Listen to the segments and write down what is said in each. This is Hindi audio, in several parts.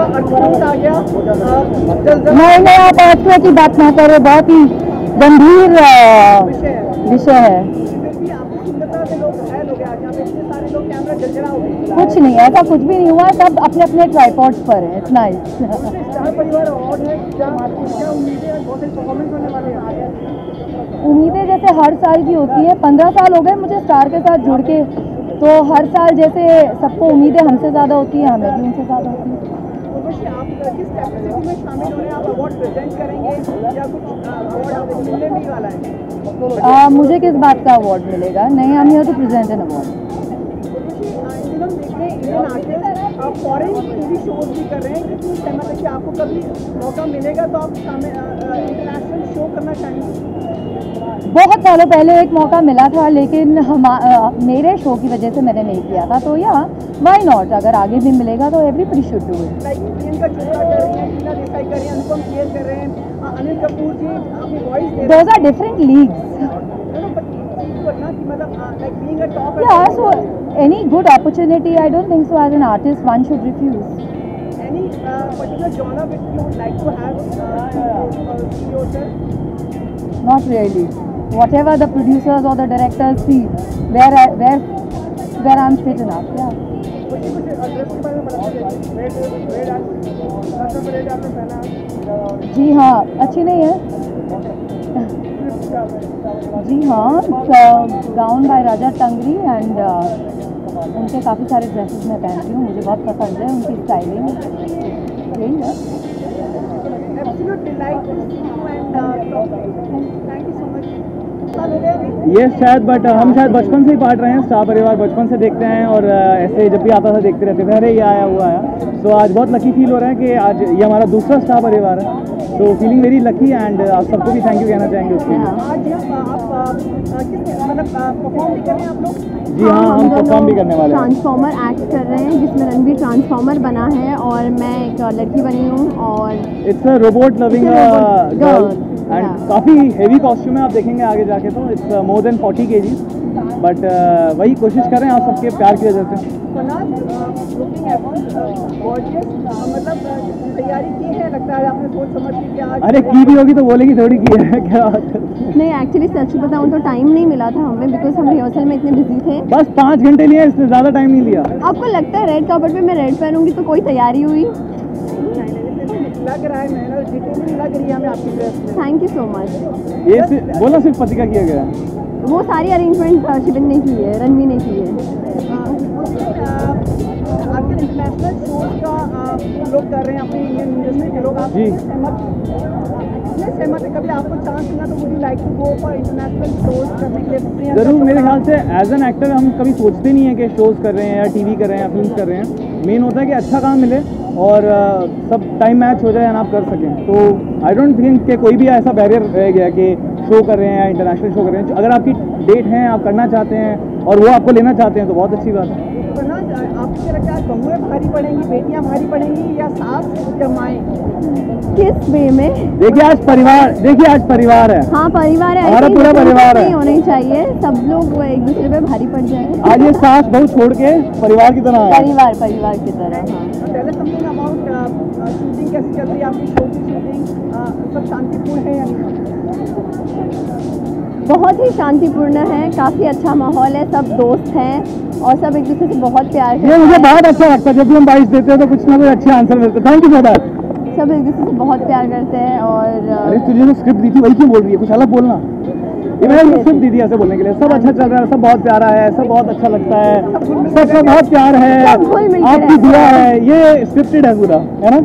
अर्थ आ गया। नहीं आप अर्थ की बात ना करो, बहुत ही गंभीर विषय है। कुछ नहीं, ऐसा कुछ भी नहीं हुआ, सब अपने अपने ट्राइपॉड्स पर है। इतना ही। उम्मीदें जैसे हर साल की होती है, 15 साल हो गए मुझे स्टार के साथ जुड़ के, तो हर साल जैसे सबको उम्मीदें हमसे ज़्यादा होती हैं, हमें भी उनसे ज़्यादा होती है। आप किस कैपेसिटी में शामिल हो रहे हैं? आप अवार्ड प्रेजेंट करेंगे या कुछ अवार्ड आपको मिलने भी वाला है? मुझे किस बात का अवार्ड मिलेगा? नहीं, I am here to present an award. Indian artist foreign TV shows भी कर रहे हैं, कितनी सहमत है कि आपको कभी मौका मिलेगा तो आप इंटरनेशनल शो करना चाहेंगे? बहुत सालों पहले एक मौका मिला था, लेकिन मेरे शो की वजह से मैंने नहीं किया था, तो या व्हाई नॉट, अगर आगे भी मिलेगा तो everybody should do it. Like Priyanka Chopra कर रही हैं, टीना देसाई कर रही हैं, अनुपम खेर कर रहे हैं, अनिल कपूर जी अपनी वॉइस दे रहे हैं। Those are different leagues. Yeah, so any good opportunity, I don't think so as an artist one should refuse. Any particular genre which you would like to have yourself? Not really. Whatever the producers or the directors see, where I'm fit enough. Yeah. जी हाँ, अच्छी नहीं है। जी हाँ, गाउन बाय राजा टंगरी एंड उनके काफ़ी सारे ड्रेसेस मैं पहनती हूँ, मुझे बहुत पसंद है उनकी स्टाइलिंग। यही है। ये शायद हम शायद बचपन से ही पाट रहे हैं, स्टार परिवार बचपन से देखते हैं और ऐसे जब भी आता था देखते रहते थे, अरे ये आया हुआ आया। तो आज बहुत लकी फील हो रहा है कि आज ये हमारा दूसरा स्टार परिवार है, तो फीलिंग वेरी लकी एंड आप सबको भी थैंक यू कहना चाहेंगे उसके लिए। जी हाँ, हम परफॉर्म भी करने वाले हैं। ट्रांसफॉर्मर एक्ट कर रहे हैं जिसमें रणवीर ट्रांसफॉर्मर बना है और मैं एक लड़की बनी हूँ और it's a robot loving girl and काफ़ी हेवी कॉस्ट्यूम है, आप देखेंगे आगे जाके तो it's more than 40 kg, but वही कोशिश कर रहे हैं आप सबके प्यार की वजह से। तैयारी की है, लगता है आपने सोच समझ के किया? अरे की भी होगी तो बोलेगी थोड़ी की है क्या? नहीं, एक्चुअली सच बताऊं तो टाइम नहीं मिला था हमें, बिकॉज हम रिहर्सल में इतने बिजी थे। बस 5 घंटे लिए, इससे ज़्यादा टाइम नहीं लिया। आपको लगता है रेड कार्पेट पे मैं रेड पहनूंगी तो कोई तैयारी हुई? लग रहा है मेहनत डिटेलिंग लग रही है हमें आपकी ड्रेस में। Thank you so much. ये बोला सिर्फ पति का किया गया, वो सारी अरेंजमेंट शिविन ने की है, रणवीर ने की है। आपके इंटरनेशनल शोज का लोग कर रहे हैं, अपनी इंडियन इंडस्ट्री के लोग, आप सहमत है? कभी आपको चांस मिला तो would you like to go for international shows करने के लिए? ज़रूर, मेरे ख्याल से एज एन एक्टर हम कभी सोचते नहीं है कि शोज़ कर रहे हैं या टीवी कर रहे हैं या फिल्म कर रहे हैं। मेन होता है कि अच्छा काम मिले और सब टाइम मैच हो जाए और आप कर सकें। तो आई डोंट थिंक कि कोई भी ऐसा बैरियर रह गया कि शो कर रहे हैं या इंटरनेशनल शो कर रहे हैं। अगर आपकी डेट है, आप करना चाहते हैं और वो आपको लेना चाहते हैं तो बहुत अच्छी बात है। आपको क्या लगता है बहुएं भारी पड़ेंगी, बेटियां भारी पड़ेंगी या सास जमाएं? किस वे में? देखिए आज परिवार है। हाँ, परिवार है, हमारा पूरा परिवार है, होना ही चाहिए, सब लोग एक दूसरे पे भारी पड़ जाए। आज ये सास बहू छोड़ के परिवार की तरह है। परिवार की तरह। शूटिंग कैसी चल रही है आपकी शो की शूटिंग? सब शांतिपूर्ण है या नहीं? बहुत ही शांतिपूर्ण है, काफ़ी अच्छा माहौल है, सब दोस्त हैं और सब एक दूसरे से बहुत प्यार करते हैं। ये मुझे बहुत अच्छा लगता है, जब भी हम बाइट देते हैं तो कुछ ना कुछ अच्छे आंसर मिलते हैं। Thank you for that. सब एक दूसरे से बहुत प्यार करते हैं और अरे तुझे जो स्क्रिप्ट दी थी वही क्यों बोल रही है? कुछ अलग बोलना। ये मैंने स्क्रिप्ट दी थी ऐसे बोलने के लिए। सब अच्छा चल रहा है, सब बहुत प्यारा है, सब बहुत अच्छा लगता है, सबका बहुत प्यार है, आपकी दुआ है, ये स्क्रिप्टेड है पूरा, है ना?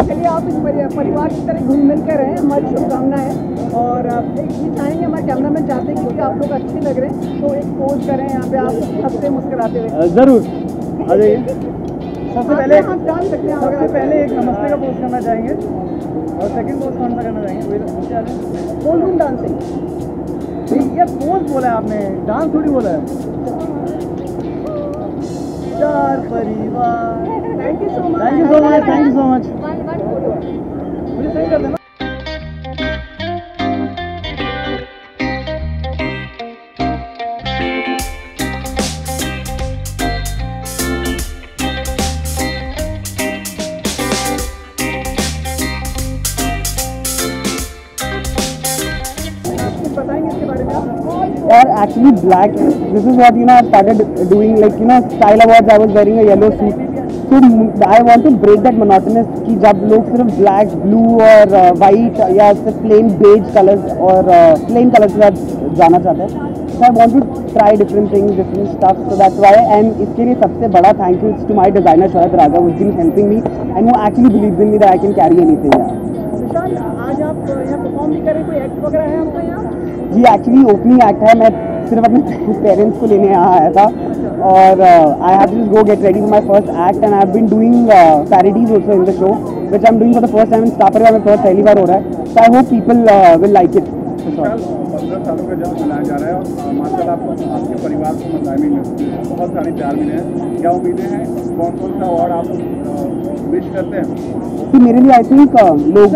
चलिए, आप इस परिवार की तरह घुल मिल कर रहे हैं, हमारी शुभकामनाएं हैं और ये चाहेंगे हमारे कैमरामैन चाहते हैं कि आप लोग अच्छे लग रहे हैं तो एक पोज करें यहाँ पे आप हंसते मुस्कुराते हुए। जरूर आ जाइए। सबसे पहले हम जान सकते हैं, सबसे पहले एक नमस्ते का पोज करना चाहेंगे और सेकंड पोज कौन सा करना चाहेंगे? Ballroom dancing. ये पोज बोला है आपने, डांस थोड़ी बोला है। Star Parivaar. Thank you so much. Thank you so much. मुझे सही कर देना। और actually black, this is what I started doing, like style awards I was wearing a yellow suit, so I want to break that monotonous कि जब लोग सिर्फ ब्लैक, ब्लू और वाइट या सिर्फ प्लेन बेज कलर्स और प्लेन कलर्स के साथ जाना चाहते हैं. So I want to try different things, different stuff. So that's why, and इसके लिए सबसे बड़ा thank you to my designer Sharad Raja, who's been helping me and who actually believes in me that I can carry anything. विशाल, आज आप यहाँ परफॉर्म भी करें, कोई एक्ट वगैरह है आपका यहाँ? जी एक्चुअली ओपनिंग एक्ट है. मैं सिर्फ अपने पेरेंट्स को लेने यहाँ आया था और I have to go get ready for my first act and I have been doing parodies also in the show which I am doing for the first time in star Parivaar में. फर्स्ट पहली बार हो रहा है, so I hope people will like it. 15 सालों का जन्म मनाया जा रहा है और माशाल्लाह आपके परिवार को मसाइल बहुत सारे प्यार मिले हैं. क्या उम्मीदें हैं, कौन कौन सा अवार्ड आप विश करते हैं? कि मेरे लिए आई थिंक लोग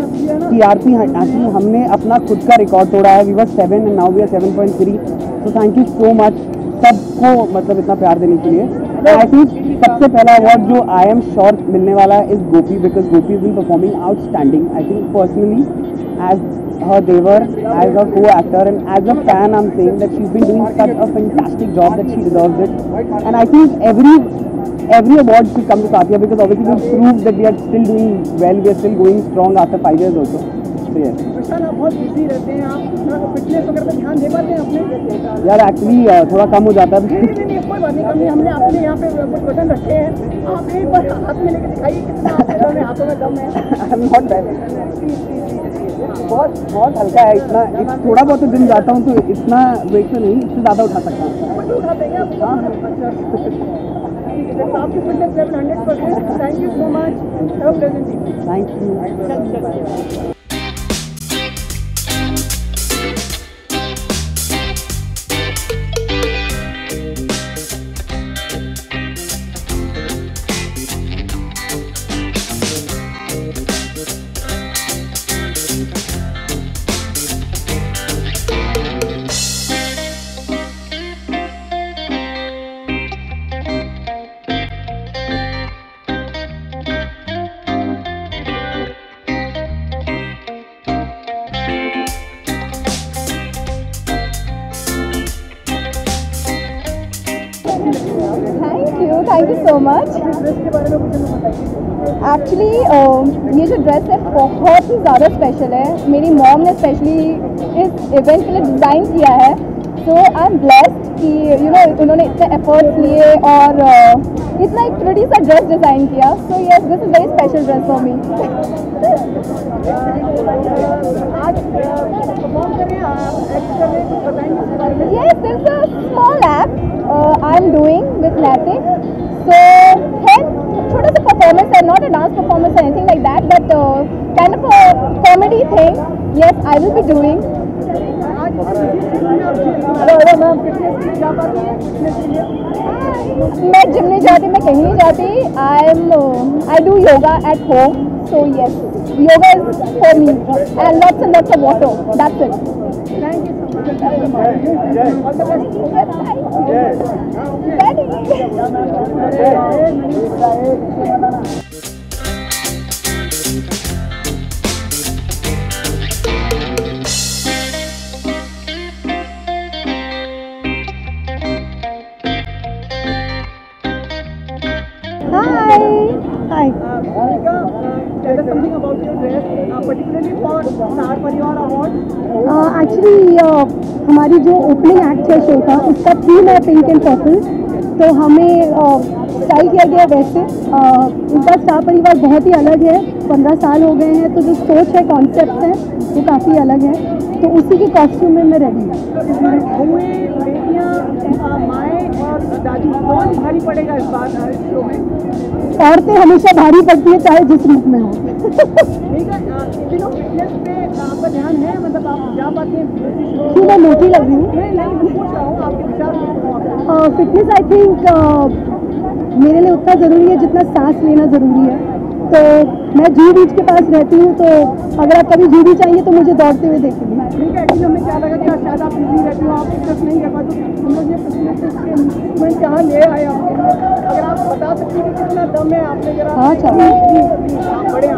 TRP एक्चुअली हमने अपना खुद का रिकॉर्ड तोड़ा है. We were 7 and now we are 7.3. So thank you so much सबको, मतलब इतना प्यार देने के लिए. आई थिंक सबसे पहला अवार्ड जो आई एम श्योर मिलने वाला है is Gopi, because Gopi is been performing outstanding. I think personally as her Devar, as a co-actor and as a fan, I'm saying that she's been doing such a fantastic job that she deserves it. And I think every award should come to Satya because obviously we proved that we are still doing well, we are still going strong after 5 years also. So yes. विशाल, आप बहुत बिजी रहते हैं, आप फिटनेस वगैरह पे ध्यान दे पाते हैं अपने? यार एक्चुअली थोड़ा कम हो जाता है. नहीं, कोई बात नहीं, कमी हमने अपने यहाँ पे कुछ वजन रखे हैं. आप एक बार हाथ में लेके दिखाइए कितना आपके दम है, हाथों में दम है. आई एम नॉट बैड, बहुत हल्का है. इतना थोड़ा बहुत तो जिम जाता हूँ तो इतना वेट तो नहीं, इससे ज़्यादा उठा सकता हूँ. उठाते हैं आप? हाँ. आपकी fitness level 100%. Thank you so much. Have a pleasant day. Thank you. Thank you so much. Actually ये जो ड्रेस है बहुत ही ज़्यादा स्पेशल है. मेरी मॉम ने स्पेशली इस इवेंट के लिए डिज़ाइन किया है. सो आई एम ब्लेस्ड कि उन्होंने इतने एफर्ट्स लिए और इतना एक प्रिटी सा ड्रेस डिज़ाइन किया. So yes, this is very special dress for me. आज परफॉर्म कर रहे हैं, आप एक्ट कर रहे हैं, कुछ बताएंगे इसके बारे में? Yes, there's a small app I'm doing with Naitik. So, है छोटा सा performance है, not a dance performance or anything like that, but kind of a comedy thing. Yes, I will be doing. मैं जिम नहीं जाती, मैं कहीं नहीं जाती. I do yoga at home. So yes, yoga is for me and lots of water. That's it. Thank you so much. All the best. Hi. Tell us something about your dress, particularly for Star Parivar Award. Actually हमारी जो ओपनिंग एक्ट है शो का, उसका थीम है पिंक एंड पर्पल. तो हमें स्टाइल किया गया वैसे. इनका स्टार परिवार बहुत ही अलग है. 15 साल हो गए हैं, तो जो सोच है, कॉन्सेप्ट है, वो काफ़ी अलग है. तो उसी के कॉस्ट्यूम में मैं रेडी हूँ. माए और दादी कौन भारी पड़ेगा इस बार इस शो में? औरतें हमेशा भारी पड़ती है, चाहे जिस रूप में हो. ठीक है. फिटनेस पे आपका ध्यान है, मतलब आप जा पाते हैं? क्यों मैं मोटी लग रही हूँ? नहीं, पूछ रहा हूँ आपके विचार. फिटनेस आई थिंक मेरे लिए उतना ज़रूरी है जितना सांस लेना ज़रूरी है. तो मैं जू बीच के पास रहती हूँ, तो अगर आप कभी जू बीच आएंगे तो मुझे दौड़ते हुए देखेंगे. ठीक है. एक्चुअली हमें क्या लगा कि शायद आप बिजी रहती हो, आप फिटनेस नहीं कर पाते. हम लोग ये फिटनेस कहाँ ले आए आपके लिए? अगर आप बता सकते हैं कि कितना दम है आपने जरा. हाँ, चलो. बड़े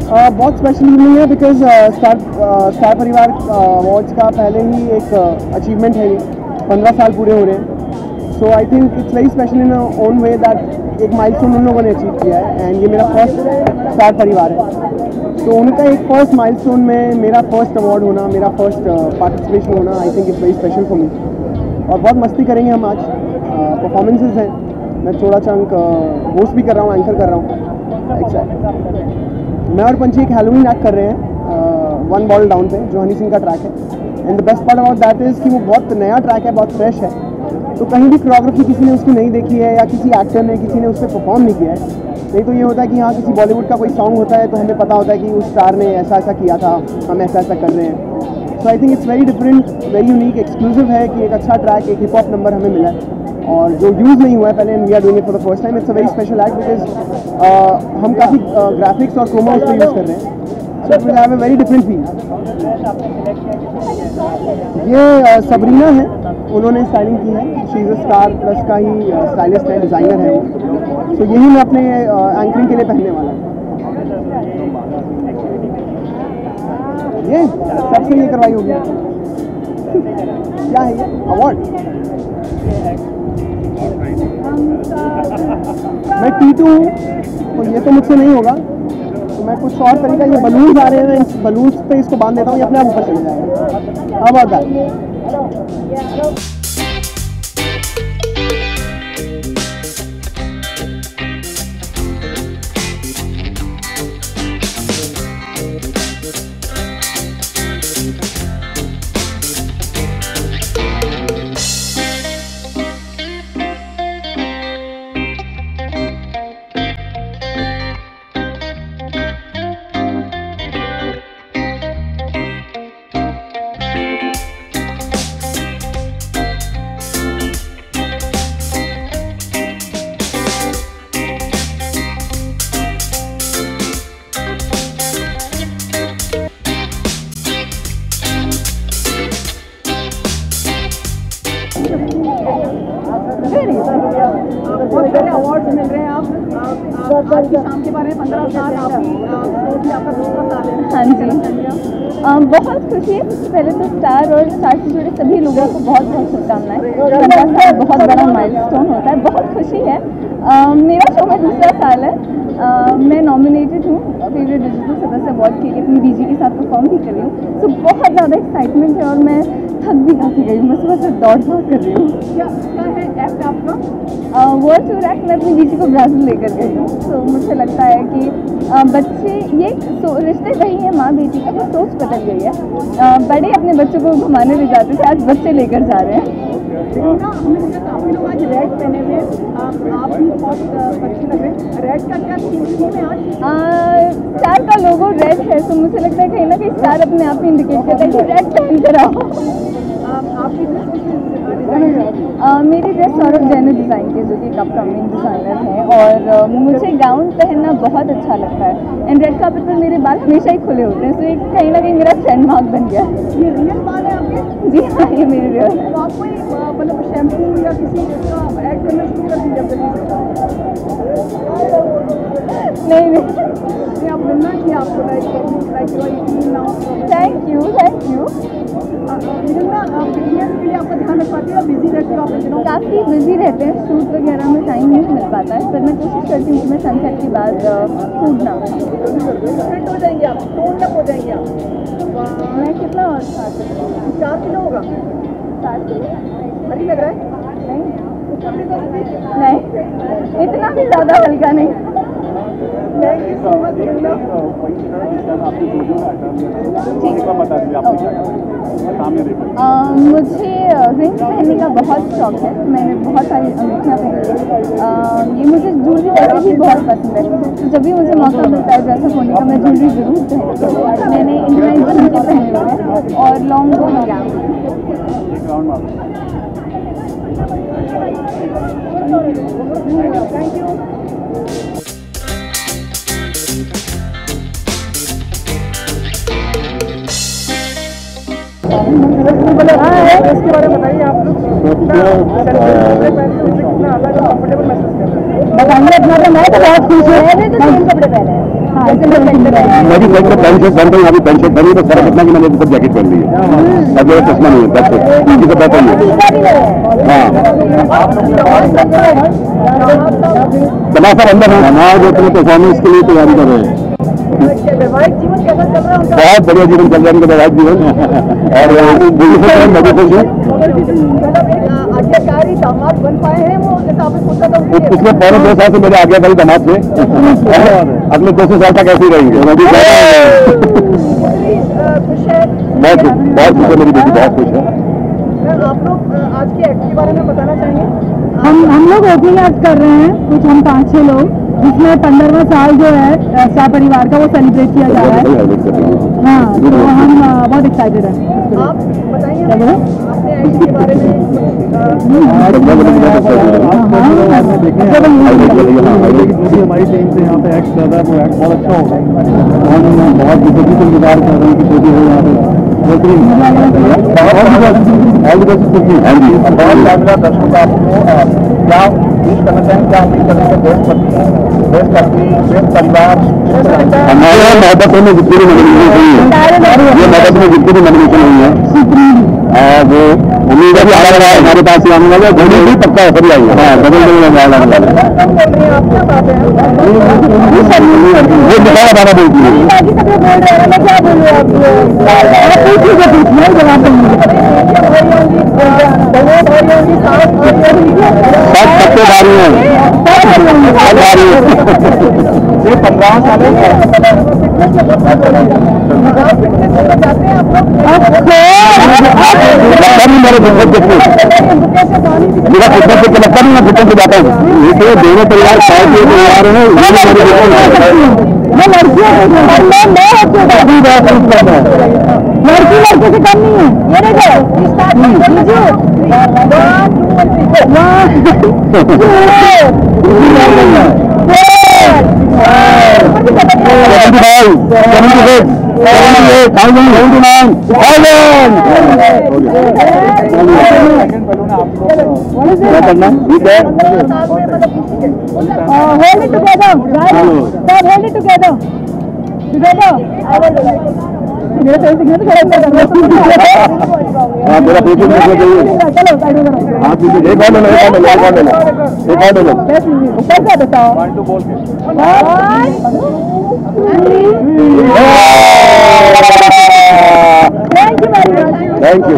बहुत स्पेशल इवनिंग है बिकॉज स्टार परिवार अवार्ड्स का पहले ही एक अचीवमेंट है ये 15 साल पूरे हो रहे हैं. So I think it's very special in own way that एक माइलस्टोन उन लोगों ने अचीव किया है एंड ये मेरा फर्स्ट स्टार परिवार है. तो उनका एक फर्स्ट माइलस्टोन में मेरा फर्स्ट अवार्ड होना, मेरा फर्स्ट पार्टिसिपेशन होना, आई think it's very special for me. और बहुत मस्ती करेंगे हम आज. परफॉर्मेंसेज हैं, मैं चौड़ा चंक होस्ट भी कर रहा हूँ, एंकर कर रहा हूँ. मैं और पंची एक हैलोवीन एक्ट कर रहे हैं वन बॉल डाउन पे, जो हनी सिंह का ट्रैक है. And the best part about that is कि वो बहुत नया ट्रैक है, बहुत फ्रेश है. तो कहीं भी कोरियोग्राफी किसी ने उसकी नहीं देखी है या किसी एक्टर ने किसी ने उस पर परफॉर्म नहीं किया है. नहीं तो ये होता है कि हाँ किसी बॉलीवुड का कोई सॉन्ग होता है तो हमें पता होता है कि उस स्टार ने ऐसा ऐसा किया था, हम ऐसा ऐसा कर रहे हैं. So I think it's very different, very unique, exclusive है कि एक अच्छा ट्रैक, एक हिप हॉप नंबर हमें मिला है और जो यूज़ नहीं हुआ है पहले, and we are doing it for the first time. It's a very special act because हम काफ़ी ग्राफिक्स और क्रोमा उस पर यूज़ कर रहे हैं. So it will have a very different feel. ये सबरीना है, उन्होंने स्टाइलिंग की है. She is a star plus का ही स्टाइलिस्ट है, डिज़ाइनर है वो. सो यही मैं अपने एंकरिंग के लिए पहनने वाला हूँ. ये सबसे ये करवाई होगी. क्या है ये अवार्ड? मैं टीटू हूँ तो ये तो मुझसे नहीं होगा. तो मैं कुछ और तरीका, ये बलून्स आ रहे हैं, इस बलून्स पे इसको बांध देता हूँ, ये अपने आप ऊपर चले जाएगा. How about that? बहुत सारे अवार्ड्स मिल रहे हैं. आप आज की शाम के बारे में 15 साल आपकी शो भी आपका दूसरा साल है. हाँ जी, बहुत खुशी है. सबसे पहले तो स्टार और स्टार से जुड़े सभी लोगों को बहुत बहुत शुभकामनाएं. 15 साल बहुत बड़ा माइलस्टोन होता है, बहुत खुशी है. मेरा शो में दूसरा साल है. मैं नॉमिनेटेड हूँ फेवरेट डिजिटल सदस्य अवार्ड के लिए, अपनी बीजी के साथ परफॉर्म भी कर रही हूँ. सो बहुत ज़्यादा एक्साइटमेंट है और मैं थक भी काफ़ी गई. मैं सुबह से दौड़ कर रही हूँ. क्या है एक्ट आपका? वर्ल्ड टूर एक्ट में अपनी बीजी को ब्राज़ील लेकर गई हूँ. तो मुझे लगता है कि बच्चे ये रिश्ते वही हैं माँ बेटी का, वो सोच बदल गई है. बड़े अपने बच्चों को घुमाने ले जाते थे, आज बच्चे लेकर जा रहे हैं. ना हमने देखा काफ़ी लोग आज रेड पहने हुए. आप भी बहुत अच्छे लग रहे हैं. रेड का क्या थीम है आज? स्टार का लोगो रेड है, तो मुझे लगता है कहीं ना कहीं स्टार अपने आप में इंडिकेट करता है कि रेड पहन कर आओ. आपकी मेरी ड्रेस सौरभ जैन ने डिज़ाइन की, जो कि एक अपकमिंग डिज़ाइनर है. और मुझे गाउन पहनना बहुत अच्छा लगता है. एंड रेड कार्पेट पर मेरे बाल हमेशा ही खुले होते हैं, तो एक कहीं ना कहीं मेरा ट्रेंडमार्क बन गया. ये रियल बाल है आपके? जी हाँ, ये मेरी रियल. तो आप कोई मतलब शैम्पू या किसी का ऐड करना शुरू कर दीजिए. नहीं, आप मिलना चाहिए आपको. Thank you. फिटनेस के लिए आपका ध्यान रख पाती है? बिजी रहती हो आप दिनों? काफ़ी बिजी रहते हैं, शूट वगैरह में टाइम नहीं मिल पाता है, पर मैं कोशिश करती हूँ कि मैं सनसेट के बाद फूड ना. फिट हो जाएंगे आप, टोन अप हो जाएंगे आप. मैं कितना और खा सकती हूँ? 4 किलो होगा. 7 किलो? भारी लग रहा है? नहीं, इतना भी ज़्यादा हल्का नहीं. Thank you so much. मुझे रिंग्स पहनने का बहुत शौक है. मैंने बहुत सारी अंगूठियाँ पहनी हैं. ये मुझे ज्वेलरी वैसे भी बहुत पसंद है, तो जब भी मुझे मौका मिलता है ड्रेसअप होने का, मैं ज्वेलरी ज़रूर पहनती हूँ. मैंने इंडियन झुमके पहने हुए हैं और लॉन्ग गोन गया. Thank you. इसके बारे में बताइए आप लोग. कितना कंफर्टेबल महसूस कर रहे हैं? मतलब मैं तो बहुत खुश हूँ। मैंने तो सेम कपड़े पहने हैं। हाँ, मैं भी पेंट शर्ट पहन रही हूँ, अभी पेंट शर्ट पहनी तो फर्क इतना कि मैंने ऊपर जैकेट पहन ली है। अब मेरा चश्मा नहीं है, तो बेहतर ही है। हाँ, तमाशा अंदर है ना, जो अपने परफॉर्मेंस के लिए तैयारी कर रहे हैं। वैवाहिक जीवन कैसा चल रहा है उनका? बहुत बढ़िया जीवन चल रहा है उनका वैवाहिक जीवन। और मैं भी खुश हूँ। आज्ञाकारी दामाद बन पाए हैं वो, जैसा आपने सोचा था? पिछले पौने 2 साल से मेरे आज्ञाकारी दामाद थे, अगले 200 साल तक ऐसे ही रहेंगे। खुश है? बहुत खुश है मेरी बेटी, बहुत खुश है। आप लोग आज की एक्ट के बारे में बताना चाहेंगे? हम लोग ओपनिंग एक्ट कर रहे हैं, कुछ हम 5-6 लोग, जिसमें 15वां साल जो है शाह परिवार का वो सेलिब्रेट किया जा रहा है। हाँ, तो हम बहुत एक्साइटेड हैं। आप बताइए अपने एक्ट के बारे में। हमारी टीम से यहाँ पे एक्ट कर रहा है, वो एक्ट बहुत अच्छा होगा। हम बहुत बेसब्री से इंतजार कर रहे हैं कि छोटी हो यहाँ पे। दर्शकों का आपको क्या विश करना चाहेंगे, क्या उम्मीद करना चाहेंगे देश परिवार हमारे यहाँ मोहब्बत में जितनी भी नॉमिनेशन हुई है, ये मोहब्बत में जितनी भी नॉमिनेशन हुई है, वो उम्मीद है कि आने वाला हमारे पास आने वाला घोड़े भी पक्का ऑफर ही आएगा। हाँ, बदल देने वाला वो दिखाया बारा बोलती है। सब पत्तेदारी हैं, ये 15 साल मेरे मेरा फिटनेस से लगता नहीं, मैं फिटनेस से जाता हूँ। ये दोनों परिवार साथ में तैयार हैं, लड़की लड़के से कम नहीं है। ये करना ठीक है। hold it together, right? Sir, hold it together. Together. मेरे पैसे कितने खड़े हाँ, मेरा फोटो चाहिए। चलो साइड में करो। हाँ, ठीक है। एक और ले लो, एक और ले लो, एक और ले लो, एक और ले लो। कैसे बताओ? 1 2 बोल के। Thank you very much. Thank you.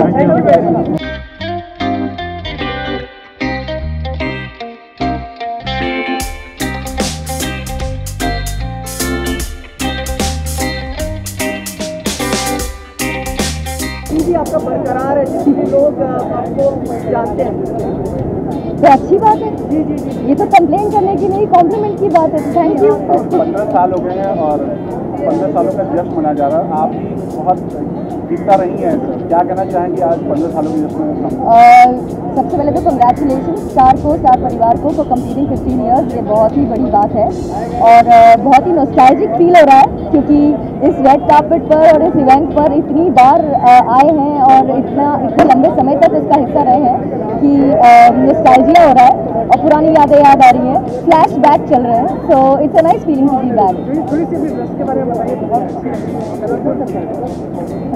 आपका बरकरार है, जिससे लोग आपको जानते हैं, तो अच्छी बात है। ये तो कंप्लेन करने की नहीं, कॉम्प्लीमेंट की बात है। Thank you. 15 साल हो गए हैं और 15 सालों का जश्न मनाया जा रहा है। आप भी बहुत जीतता रही हैं, क्या कहना चाहेंगे आज 15 सालों के जश्न में? सबसे पहले तो कंग्रेचुलेशन स्टार परिवार को फॉर कंप्लीटिंग 15 ईयर्स। ये बहुत ही बड़ी बात है और बहुत ही नॉस्टैल्जिक फील हो रहा है, क्योंकि इस रेड कार्पेट पर और इस इवेंट पर इतनी बार आए हैं और इतने लंबे समय तक इसका हिस्सा रहे हैं कि नॉस्टैल्जिया हो रहा है और पुरानी यादें याद आ रही हैं, फ्लैश बैक चल रहे हैं। So it's a nice feeling to be back. थोड़ी सी भी ड्रेस के बारे में बताइए, बहुत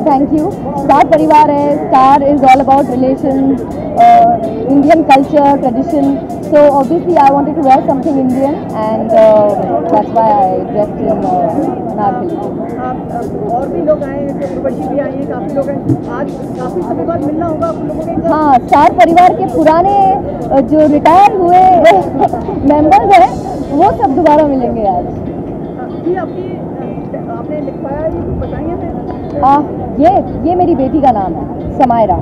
थैंक यू। स्टार परिवार है, star is all about relations, Indian culture, tradition. So obviously I wanted to wear something Indian and that's why I dressed in Nargili. और भी लोग आए हैं, उर्वशी भी आई हैं, काफ़ी लोग हैं। आज काफ़ी समय बाद मिलना होगा आप लोगों के। हाँ, स्टार परिवार के पुराने जो रिटायर हुए मेंबर्स हैं वो सब दोबारा मिलेंगे आज। जी, आपने लिखवाया, ये कुछ बताइए हमें। ये मेरी बेटी का नाम है, समायरा।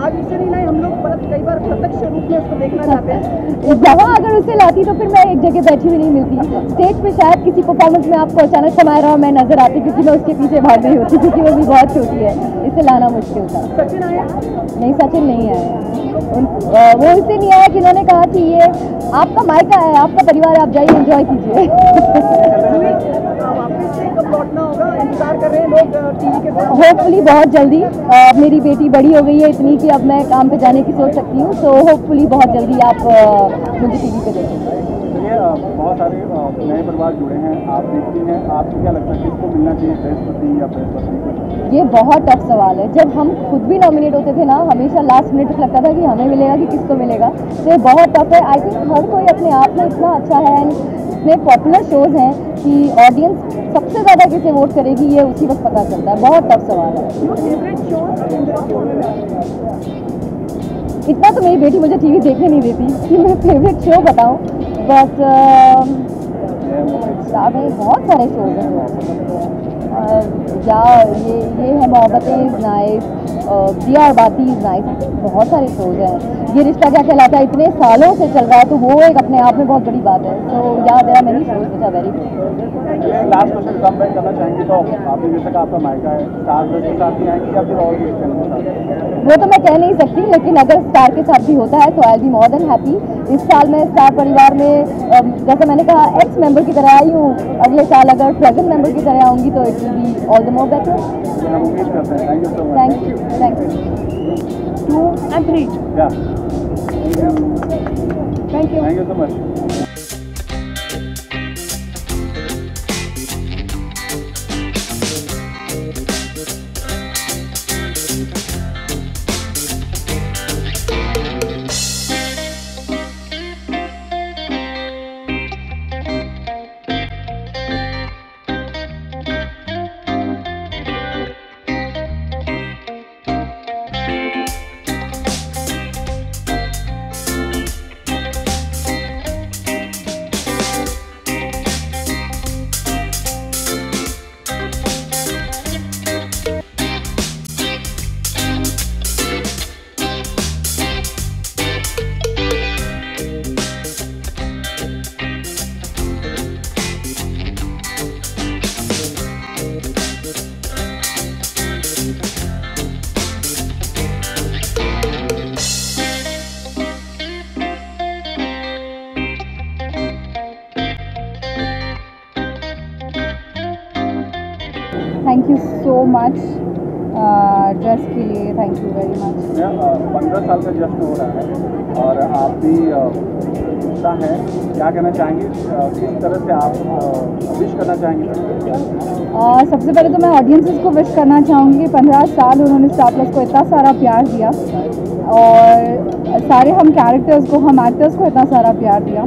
आज इसे नहीं लाए, हम लोग कई बार प्रत्यक्ष रूप में उसको देखना चाहते हैं। जहाँ अगर उसे लाती तो फिर मैं एक जगह बैठी हुई नहीं मिलती। स्टेज पे शायद किसी परफॉर्मेंस में आपको अचानक समायरा और मैं नजर आती, क्योंकि मैं उसके पीछे भाग रही होती, क्योंकि वो भी बहुत छोटी है, इसे लाना मुश्किल था। सचिन आया? नहीं, सचिन नहीं आया। वो इससे नहीं आया कि उन्होंने कहा कि ये आपका मायका है, आपका परिवार है, आप जाइए एंजॉय कीजिए। वापस से कब लौटना होगा, इंतजार कर रहे हैं लोग टीवी के साथ? होपफुली बहुत जल्दी। मेरी बेटी बड़ी हो गई है इतनी कि अब मैं काम पे जाने की सोच सकती हूँ, सो होपफुली बहुत जल्दी आप मुझे टीवी पे देखेंगे। चलिए बहुत सारे नए परिवार जुड़े हैं, आप देखती हैं, आपको क्या लगता है किसको मिलना चाहिए, बृहस्पति या बृहस्पति? ये बहुत टफ सवाल है। जब हम खुद भी नॉमिनेट होते थे ना, हमेशा लास्ट मिनट तक लगता था कि हमें मिलेगा कि किसको मिलेगा। तो ये बहुत टफ है। आई थिंक हर कोई अपने आप में इतना अच्छा है एंड इतने पॉपुलर शोज़ हैं कि ऑडियंस सबसे ज़्यादा किसे वोट करेगी ये उसी वक्त पता चलता है। बहुत टफ सवाल है। इतना तो मेरी बेटी मुझे टीवी देखने नहीं देती कि मैं फेवरेट शो बताऊं, बट बहुत सारे शोज हैं। या ये है मोहब्बतें इज़ नाइस, दिया और बाती इज़ नाइस, बहुत सारे शोज हैं। ये रिश्ता क्या कहलाता है इतने सालों से चल रहा है, तो वो एक अपने आप में बहुत बड़ी बात है। So yeah there are many shows which are very good. Last question come back करना चाहेंगे तो आपने जैसे कहा आपका मायका है, स्टार के साथ ही आएंगे या फिर और भी चैनल के साथ? वो तो मैं कह नहीं सकती, लेकिन अगर स्टार के साथ भी होता है तो आई बी मोर देन हैप्पी। इस साल मैं स्टार परिवार में जैसे मैंने कहा एक्स मेंबर की तरह आई हूँ, अगले साल अगर प्रेजेंट मेंबर की तरह आऊँगी तो it will be all the more better. हम उम्मीद करते हैं। Thank you so much. Thank you, thank you. 2 and 3. या Thank you. Thank you so much. Thank you so much dress के लिए, थैंक यू वेरी मच। 15 साल का जश्न हो रहा है और आप भी हिस्सा हैं, क्या कहना चाहेंगे, किस तरह से आप विश करना चाहेंगे? सबसे पहले तो मैं ऑडियंसेस को विश करना चाहूँगी कि 15 साल उन्होंने स्टार प्लस को इतना सारा प्यार दिया और सारे हम कैरेक्टर्स को, हम एक्टर्स को इतना सारा प्यार दिया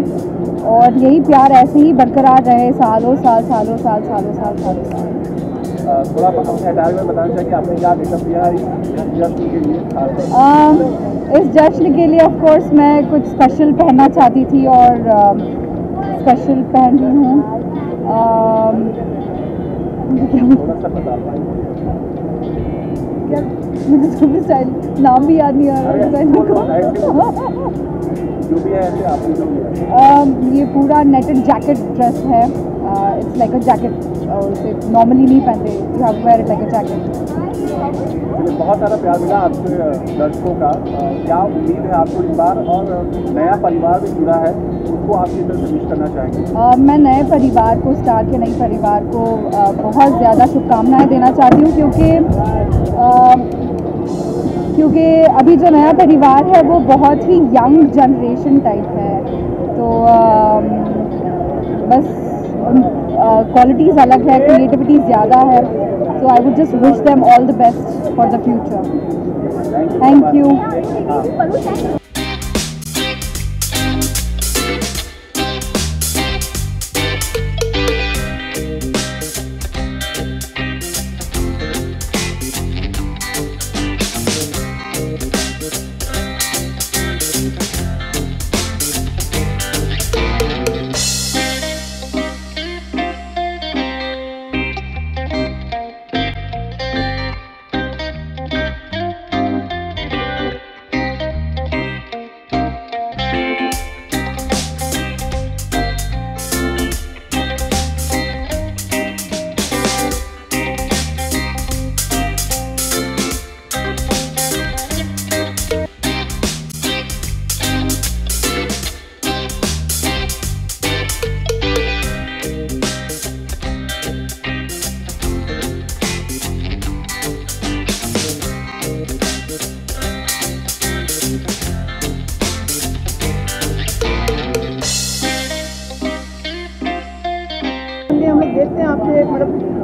और यही प्यार ऐसे ही बरकरार रहे सालों साल सालों साल सालों साल सालों साल। थोड़ा अपने अटैक में बताना चाहिए कि आपने क्या मेकअप किया है इस जश्न के लिए? इस जश्न के लिए ऑफ कोर्स मैं कुछ स्पेशल पहनना चाहती थी और स्पेशल पहन रही हूँ। थोड़ा सा बता क्या मुझे जो भी स्टाइल नाम भी याद नहीं आ रहा जो भी है ऐसे आपने जो भी है। ये पूरा नेटेड जैकेट ड्रेस है। इट्स लाइक अ जैकेट और उसे नॉर्मली नहीं पहनते, you have to wear it like a jacket. बहुत सारा प्यार मिला आपसे दर्शकों का, क्या उम्मीद है आपको इस बार, और नया परिवार भी जुड़ा है उसको आप किस तरह से विश करना चाहेंगे? मैं नए परिवार को, स्टार के नए परिवार को बहुत ज़्यादा शुभकामनाएं देना चाहती हूँ क्योंकि अभी जो नया परिवार है वो बहुत ही यंग जनरेशन टाइप है, तो बस क्वालिटीज़ अलग है, क्रिएटिविटी ज़्यादा है, so I would just wish them all the best for the future. Thank you.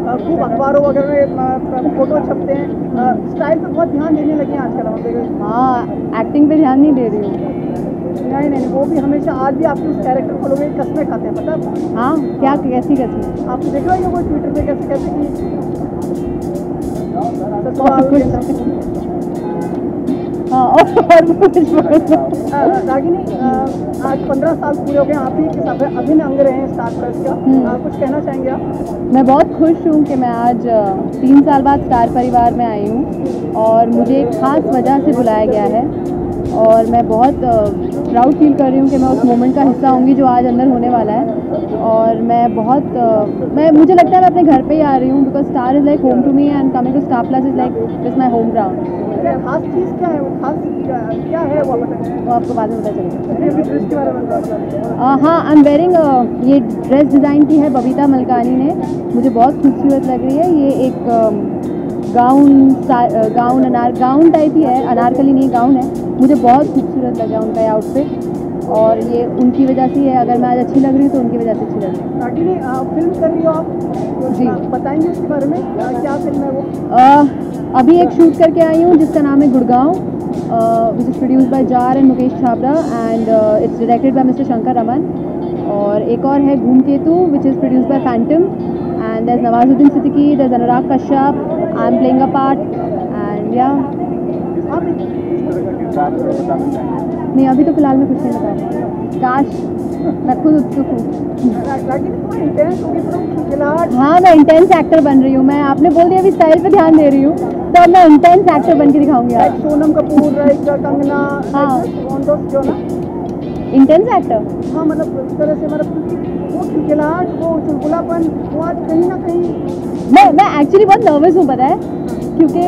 खूब अखबारों वगैरह में फोटो छपते हैं, स्टाइल पे बहुत ध्यान देने लगे हैं आजकल हम देख। हाँ, एक्टिंग पे ध्यान नहीं दे रही हूँ। नहीं, वो भी हमेशा आज भी आपके उस कैरेक्टर को लोग कसमें खाते हैं, पता है? हाँ, क्या कैसी कसमें? आपको देख रहे हो वो ट्विटर पे कैसे कैसे कि हाँ, और रागिनी, आज 15 साल पूरे हो गए, आप ही के साथ अभिन्न अंग रहे हैं स्टार प्लस का, कुछ कहना चाहेंगे आप? मैं बहुत खुश हूँ कि मैं आज 3 साल बाद स्टार परिवार में आई हूँ और मुझे एक ख़ास वजह से बुलाया गया है और मैं बहुत प्राउड फील कर रही हूँ कि मैं उस मोमेंट का हिस्सा होंगी जो आज अंदर होने वाला है। और मैं बहुत मुझे लगता है मैं अपने घर पे ही आ रही हूँ, because star is like home to me and coming to star plus is like this my home ground. खास चीज़ क्या है, वो खास क्या है वो बताएं? वो आपको बाद में पता चलेगा। ड्रेस के बारे में हाँ, आई एम वेयरिंग, ये ड्रेस डिज़ाइन की है बबीता मलकानी ने, मुझे बहुत खूबसूरत लग रही है। ये एक गाउन टाइप ही है, अनारकली नहीं गाउन है, मुझे बहुत खूबसूरत लगा उनका आउटफिट और ये उनकी वजह से है। अगर मैं आज अच्छी लग रही हूँ तो उनकी वजह से अच्छी लग रही हूँ। रागिनी, फिल्म कर रही हो आप जी, बताएंगे उसके बारे में, क्या फिल्म है वो? अभी एक शूट करके आई हूँ जिसका नाम है Gurgaon, which is produced by jar and Mukesh Chhabra and it's directed by mister Shankar Raman. और एक और है धूमकेतु which is produced by Phantom and there's Nawazuddin Siddiqui, there's Anurag Kashyap, I am playing a part and या नहीं, अभी तो फिलहाल मैं कुछ नहीं बता, काश मैं खुद उत्सुक हूँ। हाँ, मैं इंटेंस एक्टर बन रही हूँ। मैं आपने बोल दिया अभी स्टाइल पे ध्यान दे रही हूँ, तो अब मैं इंटेंस एक्टर बन के दिखाऊंगी आप। सोनम कपूर, कंगना, हाँ, जो ना इंटेंस एक्टर। हाँ, मतलब इस तरह से, मतलब वो खिलखिलाहट, वो चुलबुलापन, वो आज कहीं ना कहीं मैं एक्चुअली बहुत नर्वस हूँ, पता है, क्योंकि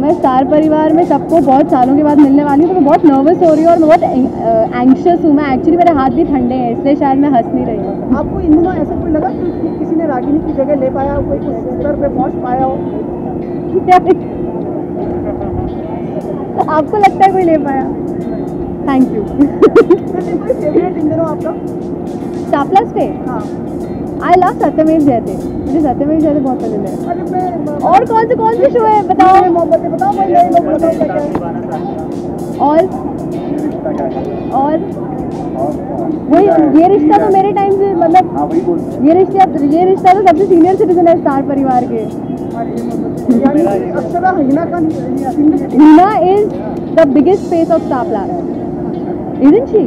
मैं स्टार परिवार में सबको बहुत सालों के बाद मिलने वाली हूँ, तो मैं बहुत नर्वस हो रही हूँ और मैं बहुत एंग्शियस हूँ। मैं एक्चुअली, मेरे हाथ भी ठंडे हैं, इसलिए शायद मैं हंस नहीं रही हूँ। आपको इन दिनों ऐसा कोई लगा कि किसी ने रागिनी की जगह ले पाया, कोई उस स्तर पे पहुँच पाया हो? आपको लगता है कोई ले पाया? Thank you. कोई फेवरेट इन दिनों आपका स्टार प्लस पे? हाँ, आई लव सत्यमेव जयते, मुझे सत्यमेव जयते बहुत पसंद है। अरे मैं और कौन से शो है बताओ? मोहब्बतें बताओ भाई, नए लोग बताओ क्या क्या है। और वही ये रिश्ता तो मेरे टाइम से, मतलब ये रिश्ता तो सबसे सीनियर सिटीजन है स्टार परिवार के। यानी Akshara Hina Khan, Hina is the biggest face of star plus, isn't she?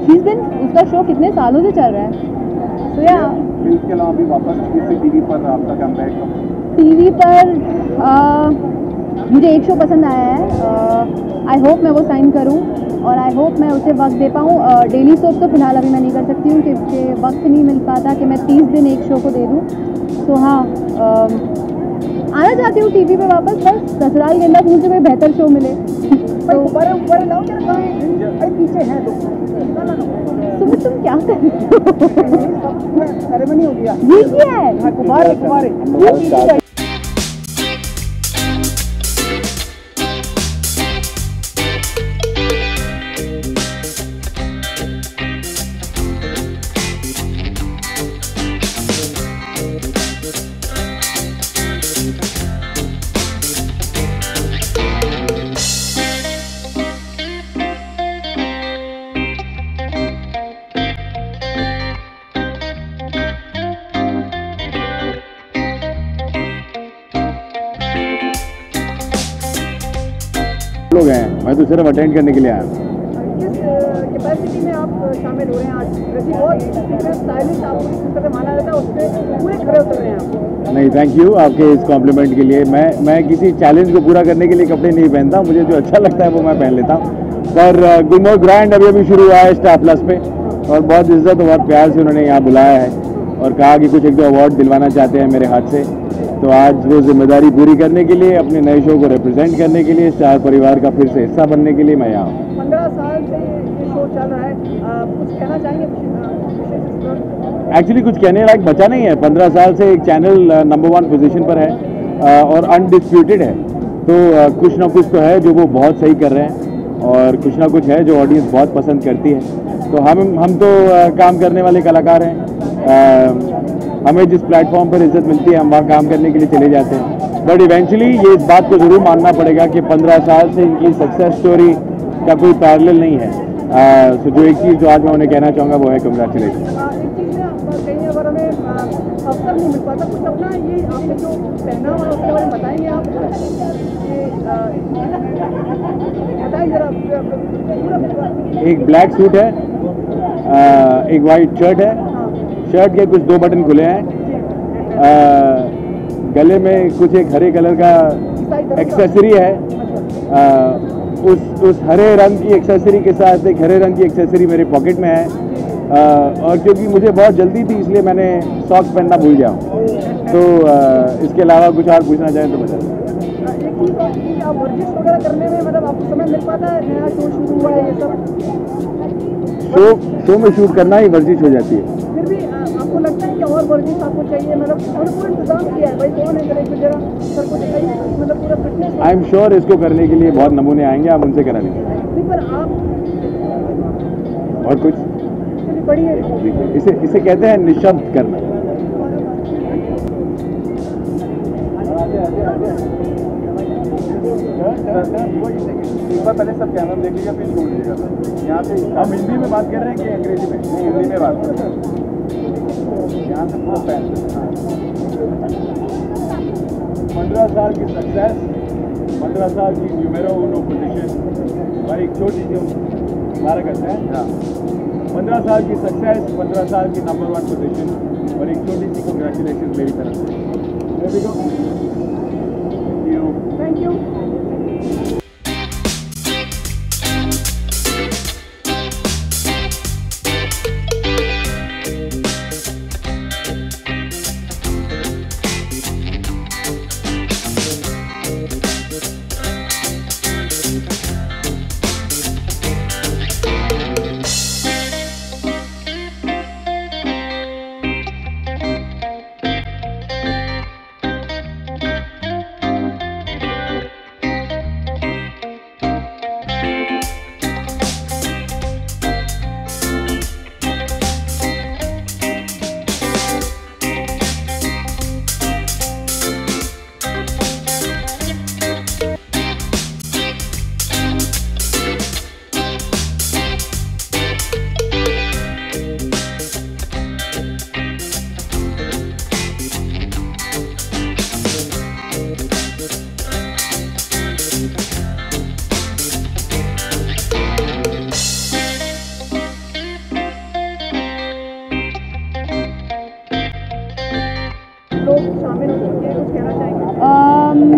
She's been, उसका शो कितने सालों से चल रहा है। तो या फिल्म के अलावा भी वापस किसी टीवी पर आपका कमबैक? टीवी पर मुझे एक शो पसंद आया है, आई होप मैं वो साइन करूं और आई होप मैं उसे वक्त दे पाऊं। डेली सोप तो फिलहाल अभी मैं नहीं कर सकती हूँ क्योंकि वक्त नहीं मिल पाता कि मैं 30 दिन एक शो को दे दूं। तो हाँ, आना चाहती हूँ टीवी पे वापस, बस ससुराल गेंदा फूल से कोई बेहतर शो मिले। तो ऊपर लाओ क्या कहाँ पीछे है तो तुम क्या कर रही हो? सेरेमनी हो गया, ये क्या है? कुमार लोग हैं, मैं तो सिर्फ अटेंड करने के लिए आया। किस कैपेसिटी में आप शामिल हो रहे हैं आज? वैसे बहुत स्टाइलिश आपको जिस तरह माना जाता है उस पर पूरे खड़े उतर रहे हैं आप। नहीं, थैंक यू आपके इस कॉम्प्लीमेंट के लिए। मैं किसी चैलेंज को पूरा करने के लिए कपड़े नहीं पहनता, मुझे जो अच्छा लगता है वो मैं पहन लेता हूँ। पर गुलमोहर ग्रैंड अभी शुरू हुआ है स्टार प्लस पे और बहुत इज्जत और बहुत प्यार से उन्होंने यहाँ बुलाया है और कहा कि कुछ एक दो अवार्ड दिलवाना चाहते हैं मेरे हाथ से। तो आज वो जिम्मेदारी पूरी करने के लिए, अपने नए शो को रिप्रेजेंट करने के लिए, स्टार परिवार का फिर से हिस्सा बनने के लिए मैं यहाँ हूँ। 15 साल से ये शो चल रहा है, कुछ कहना चाहेंगे? एक्चुअली कुछ कहने लायक बचा नहीं है। 15 साल से एक चैनल नंबर 1 पोजीशन पर है और अनडिस्प्यूटेड है, तो कुछ ना कुछ तो है जो वो बहुत सही कर रहे हैं और कुछ ना कुछ है जो ऑडियंस बहुत पसंद करती है। तो हम तो काम करने वाले कलाकार हैं, हमें जिस प्लेटफॉर्म पर इज्जत मिलती है हम वहाँ काम करने के लिए चले जाते हैं। बट इवेंचुअली ये इस बात को ज़रूर मानना पड़ेगा कि 15 साल से इनकी सक्सेस स्टोरी का कोई पैरेलल नहीं है। सो जो एक चीज़ जो आज मैं उन्हें कहना चाहूँगा वो है कंग्रेचुलेशन। एक चीज़ है कहीं अगर हमें अवसर नहीं मिल पाता कुछ अपना ये आपने जो पहना हुआ उसके बारे में बताएंगे आप? बताइए जरा पूरा। एक ब्लैक सूट है, एक वाइट शर्ट है, शर्ट के कुछ 2 बटन खुले हैं, गले में कुछ एक हरे कलर का एक्सेसरी है, उस हरे रंग की एक्सेसरी के साथ एक हरे रंग की एक्सेसरी मेरे पॉकेट में है, और क्योंकि मुझे बहुत जल्दी थी इसलिए मैंने सॉक्स पहनना भूल गया हूँ। तो इसके अलावा कुछ और पूछना चाहें तो बता दें। एक चीज़ और कि आप वर्जिश वगैरह करने में मतलब आपको समय मिल पाता है? नया शो शुरू हुआ है ये सब, शो में शूट करना ही वर्जिश हो जाती है। फिर भी आपको लगता है कि और वर्जिश आपको चाहिए? मतलब उन्होंने पूरा इंतजाम किया है भाई, कौन है जरा जरा सर को दिखाइए, मतलब पूरा फिटनेस। आई एम श्योर इसको करने के लिए बहुत नमूने आएंगे, आप उनसे करा लेंगे। नहीं पर आप और कुछ बड़ी है इसे कहते हैं निशब्द करना। एक बार पहले सब कैमरा देख लीजिए फिर छोड़ लीजिएगा। यहाँ से हम हिंदी में बात कर रहे हैं कि अंग्रेजी में? नहीं, हिंदी में बात कर रहे हैं। यहाँ से पूरा पैन 15 साल की सक्सेस, 15 साल की न्यूमेरो उनो पोजीशन और एक छोटी सी हमारा करते हैं। 15 साल की सक्सेस, 15 साल की नंबर 1 पोजीशन और एक छोटी सी कंग्रेचुलेशन मेरी तरफ से। Thank you.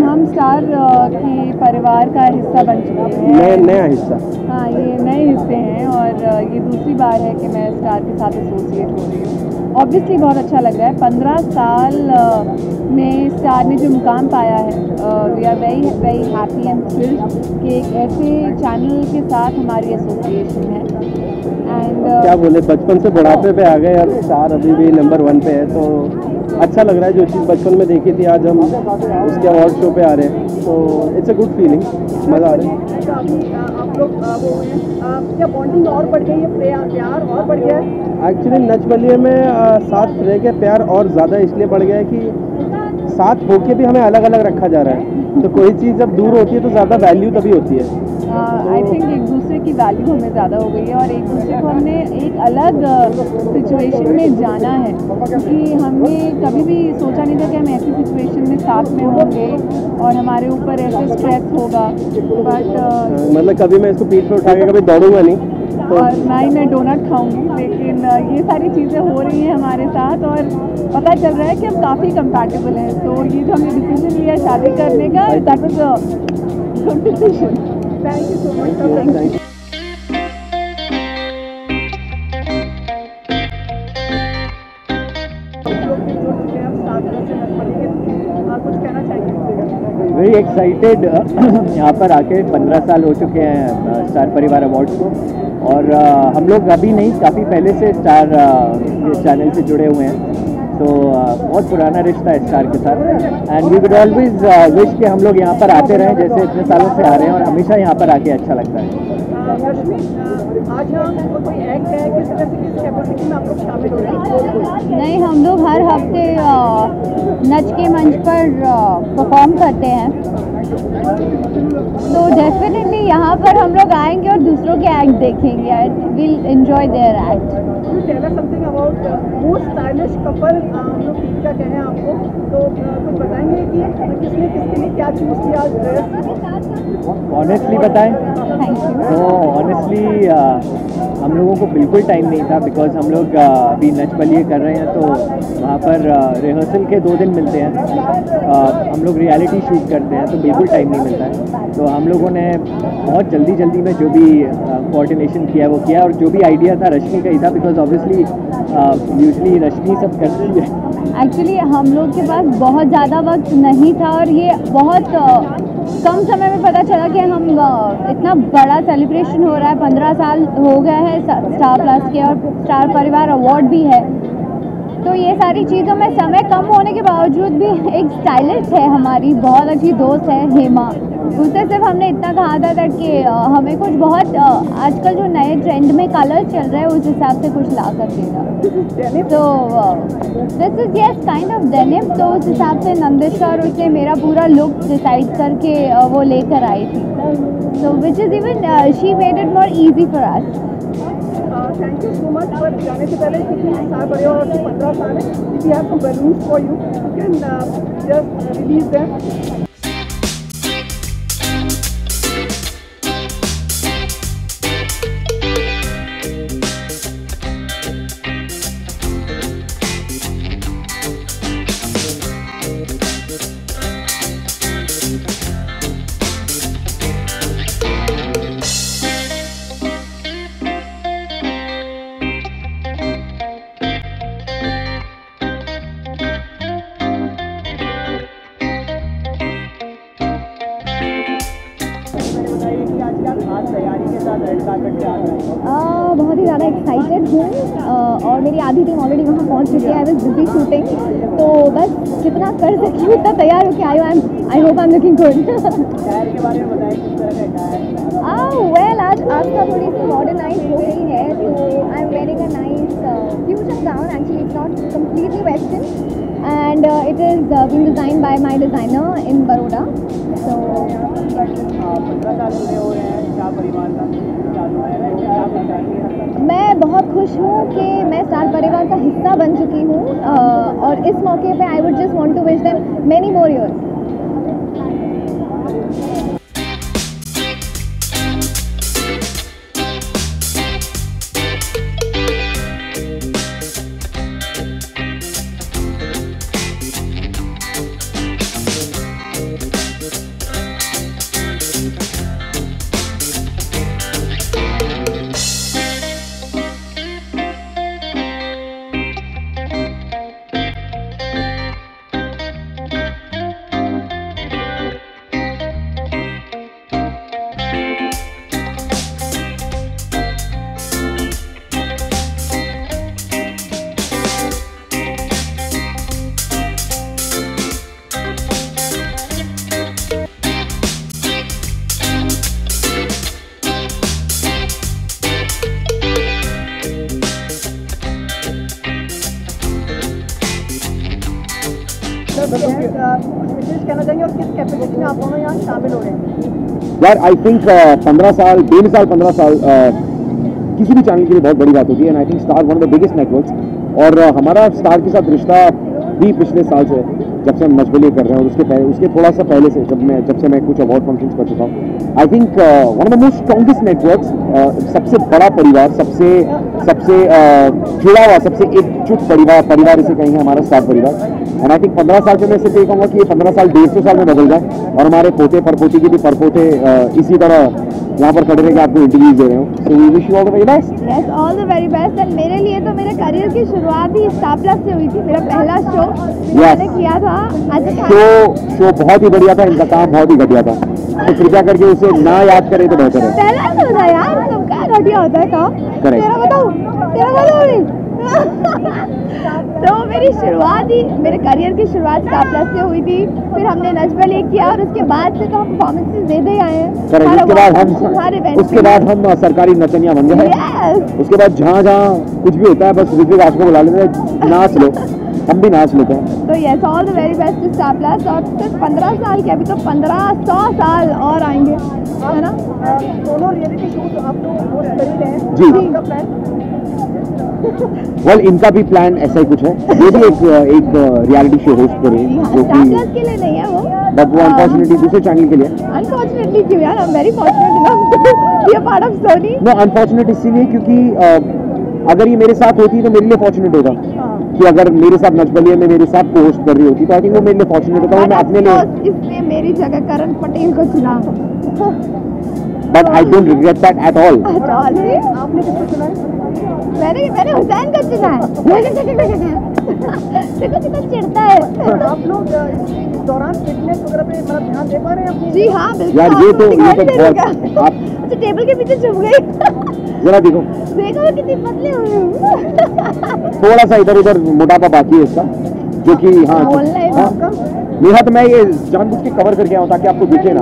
हम स्टार की परिवार का हिस्सा बन चुके हैं। नया हिस्सा। हाँ, ये नए हिस्से हैं और ये दूसरी बार है कि मैं स्टार के साथ एसोसिएट हो रही हूँ। ऑब्वियसली बहुत अच्छा लग रहा है। 15 साल में स्टार ने जो मुकाम पाया है, we are very very happy and thrilled कि एक ऐसे चैनल के साथ हमारी एसोसिएशन है। एंड क्या बोले, बचपन से बुढ़ापे पे आ गए और स्टार अभी भी नंबर 1 पे है, तो अच्छा लग रहा है। जो चीज़ बचपन में देखी थी आज हम उसके अवार्ड शो पे आ रहे हैं, तो इट्स अ गुड फीलिंग, मज़ा आ रहा है। आप लोग वो हैं क्या बॉन्डिंग और बढ़ गई है, प्यार और बढ़ गया है? एक्चुअली नच बलिए में साथ रह के प्यार और ज़्यादा इसलिए बढ़ गया है कि साथ होके भी हमें अलग अलग रखा जा रहा है। तो कोई चीज़ जब दूर होती है तो ज़्यादा वैल्यू तभी होती है। आई थिंक एक दूसरे की वैल्यू हमें ज़्यादा हो गई है और एक दूसरे को हमने एक अलग सिचुएशन में जाना है, क्योंकि हमने कभी भी सोचा नहीं था कि हम ऐसी सिचुएशन में साथ में होंगे और हमारे ऊपर ऐसे स्ट्रेस होगा। बट मतलब कभी मैं इसको पीठ पे उठा के कभी दौड़ूंगा नहीं, और ना ही मैं डोनट खाऊंगी, लेकिन ये सारी चीज़ें हो रही हैं हमारे साथ और पता चल रहा है कि हम काफ़ी कंपैटिबल हैं। तो ये जो हमने डिसीजन लिया शादी करने का, that was a good decision. Thank you so much sir. कुछ कहना चाहेंगे? वेरी एक्साइटेड यहाँ पर आके 15 साल हो चुके हैं स्टार परिवार अवार्ड्स को, और हम लोग अभी नहीं, काफ़ी पहले से स्टार चैनल से जुड़े हुए हैं। तो बहुत पुराना रिश्ता है स्टार के साथ, and we would always wish कि हम लोग यहाँ पर आते रहें, जैसे इतने सालों से आ रहे हैं, और हमेशा यहाँ पर आके अच्छा लगता है। रश्मि, आज हम कोई एक्ट है किस तरह से किस कैपेसिटी में आप लोग शामिल हो रहे हैं? नहीं, हम लोग हर हफ्ते नच के मंच पर परफॉर्म करते हैं, तो डेफिनेटली यहाँ पर हम लोग आएंगे और दूसरों के एक्ट देखेंगे and will enjoy their act. Tell us something about most stylish couple, हम लोग टीवी का कहें आपको, तो कुछ बताएंगे कि किसने किसके लिए क्या चूज किया ड्रेस? ऑनेस्टली बताएं थैंक यू। तो ऑनेस्टली हम लोगों को बिल्कुल टाइम नहीं था, बिकॉज हम लोग अभी नच बलिए कर रहे हैं, तो वहाँ पर रिहर्सल के 2 दिन मिलते हैं, हम लोग रियलिटी शूट करते हैं, तो बिल्कुल टाइम नहीं मिलता है। तो हम लोगों ने बहुत जल्दी में जो भी कोऑर्डिनेशन किया है वो किया, और जो भी आइडिया था रश्मि का ही था, बिकॉज ऑब्वियसली यूजली रश्मि सब करती है। एक्चुअली हम लोग के पास बहुत ज़्यादा वक्त नहीं था और ये बहुत कम समय में पता चला कि हम इतना बड़ा सेलिब्रेशन हो रहा है, 15 साल हो गए हैं स्टार प्लस के, और स्टार परिवार अवार्ड भी है। तो ये सारी चीज़ों में समय कम होने के बावजूद भी एक स्टाइलिस्ट है हमारी बहुत अच्छी दोस्त है हेमा, उससे सिर्फ हमने इतना कहा था कि हमें कुछ बहुत आजकल जो नए ट्रेंड में कलर चल रहे हैं उस हिसाब से कुछ ला कर देगा। तो this is yes kind of denim, तो उस हिसाब से नंदिश और उसने मेरा पूरा लुक डिसाइड करके वो लेकर आई थी, तो which is even she made it more easy for us. Thank you so much. पर जाने से पहले क्योंकि स्टार परिवार और 15 साल है, if you have some balloons for you, you can just release them. बहुत ही ज़्यादा एक्साइटेड हूँ और मेरी आधी टीम ऑलरेडी वहाँ पहुँच चुकी है। आई वाज बिजी शूटिंग, तो बस जितना कर सकी उतना तैयार होकर आई हूँ। I hope I am looking good. Well आज का थोड़ी सी मॉडर्नाइज हो गई है, तो I am wearing a nice fusion gown. Actually it's not completely western and it is been design by my designer in Baroda. तो 15 साल पूरे हो रहे हैं स्टार परिवार का, मैं बहुत खुश हूँ कि मैं स्टार परिवार का हिस्सा बन चुकी हूँ और इस मौके पे I would just want to wish them many more years. कुछ विशेष कहना चाहेंगे और किस कैपेसिटी में आप दोनों यहाँ शामिल हो रहे हैं? यार आई थिंक 15 साल 15 साल किसी भी चैनल के लिए बहुत बड़ी बात होती है, and I think star one of the biggest networks. और हमारा स्टार के साथ रिश्ता भी पिछले साल से, जब से हम नच बलिए कर रहे हैं, और उसके थोड़ा सा पहले से जब से मैं कुछ अवार्ड फंक्शंस कर चुका हूँ। I think one of the most strongest networks, सबसे बड़ा परिवार, सबसे जुड़ा हुआ, सबसे एकजुट परिवार इसे कहेंगे हमारा स्टार परिवार। एंड आई थिंक 15 साल से मैं सिर्फ ये कहूँगा कि ये 15 साल 150 साल में बदल जाए, और हमारे पोते परपोती की भी परपोते इसी तरह यहाँ पर खड़े रह के आपको इंटरव्यूज दे रहे हो। So we wish you all the very best. Yes, all the very best. And मेरे लिए तो मेरे करियर की शुरुआत ही स्टार प्लस से हुई थी। मेरा पहला शो मैंने किया था। शो बहुत ही बढ़िया था, इनका काम बहुत ही घटिया था, तो कृपया करके उसे ना याद करें तो बेहतर है। पहला शो था यार, सब क्या घटिया होता है काम। करेक्ट। तेरा बताऊं तो मेरी शुरुआत ही मेरे करियर की शुरुआत स्टार प्लस से हुई थी, फिर हमने नच बलिए किया और उसके बाद से तो हम परफॉर्मेंसेस देते ही आए हैं। उसके बाद हम सरकारी नचनिया बन गए। उसके बाद जहाँ कुछ भी होता है बस ऋतिक आश को बुला लेते हैं, नाच लो, हम भी नाच लेते हैं। तो yes, all the very best to star plus. और सिर्फ 15 साल के, अभी तो 1500 साल और आएंगे, है ना? दोनों रियलिटी शो आप लोग होस्ट कर ही रहे हैं जी। इनका प्लान वेल इनका भी प्लान ऐसा ही कुछ है, ये भी एक रियलिटी शो होस्ट कर रही है जो स्टार कि प्लस के लिए नहीं है वो, बट वो अनफॉर्चुनेटली दूसरे चैनल के लिए। अनफॉर्चुनेटली क्यों यार, I am very fortunate enough to be a part of Sony. No unfortunate इसीलिए क्योंकि अगर ये मेरे साथ होती तो मेरे लिए फॉर्चुनेट होता कि अगर मेरे साथ नच बलिए में मेरे साथ को होस्ट कर रही होती तो आई थिंक वो मेरे लिए फॉर्चुनेट होता। मैं अपने लिए इसने मेरी जगह करण पटेल को चुना। But I don't regret that at all. आपने किसको चुना है? मैंने हुसैन को चुना है। देखो कितना चिढ़ता है। आप लोग इस दौरान फिटनेस वगैरह पे मतलब ध्यान दे पा रहे हैं? जी हाँ बिल्कुल। यार ये तो बहुत आप अच्छा टेबल के पीछे छुप गई। जरा देखो मैं कितनी पतली हुई हूँ। थोड़ा सा इधर उधर मोटापा बाकी है इसका, जो कि हाँ नेहा तो मैं ये जानबूझ के कवर करके आऊँ ताकि आपको दिखे ना।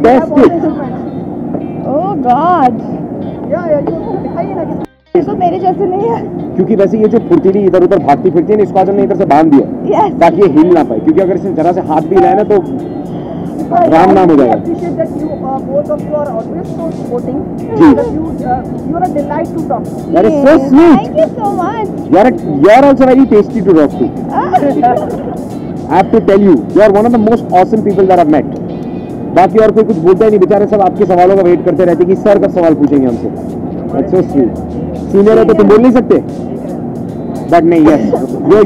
टेस्ट ओह गॉड, दिखाइए ना कि तो मेरे जैसे नहीं है। क्योंकि वैसे ये जो फुर्तीली इधर उधर भागती फिरती है ना, इसको आज हमने इधर से बांध दिया Yes. ताकि ये हिल ना पाए, क्योंकि अगर इसने जरा से हाथ भी हिलाया ना तो राम नाम हो जाएगा। appreciate that you both of you are always so supporting. Ji. That you are a delight to talk to. That is so sweet. Thank you so much. You are also very tasty to talk to. I have to tell you, you are one of the most awesome people that I've met. बाकी और कोई कुछ बोलता ही नहीं, बेचारे सब आपके सवालों का वेट करते रहते कि सर कब सवाल पूछेंगे हमसे। That's so sweet. सीनियर है तो तुम बोल नहीं सकते? But नहीं, yes,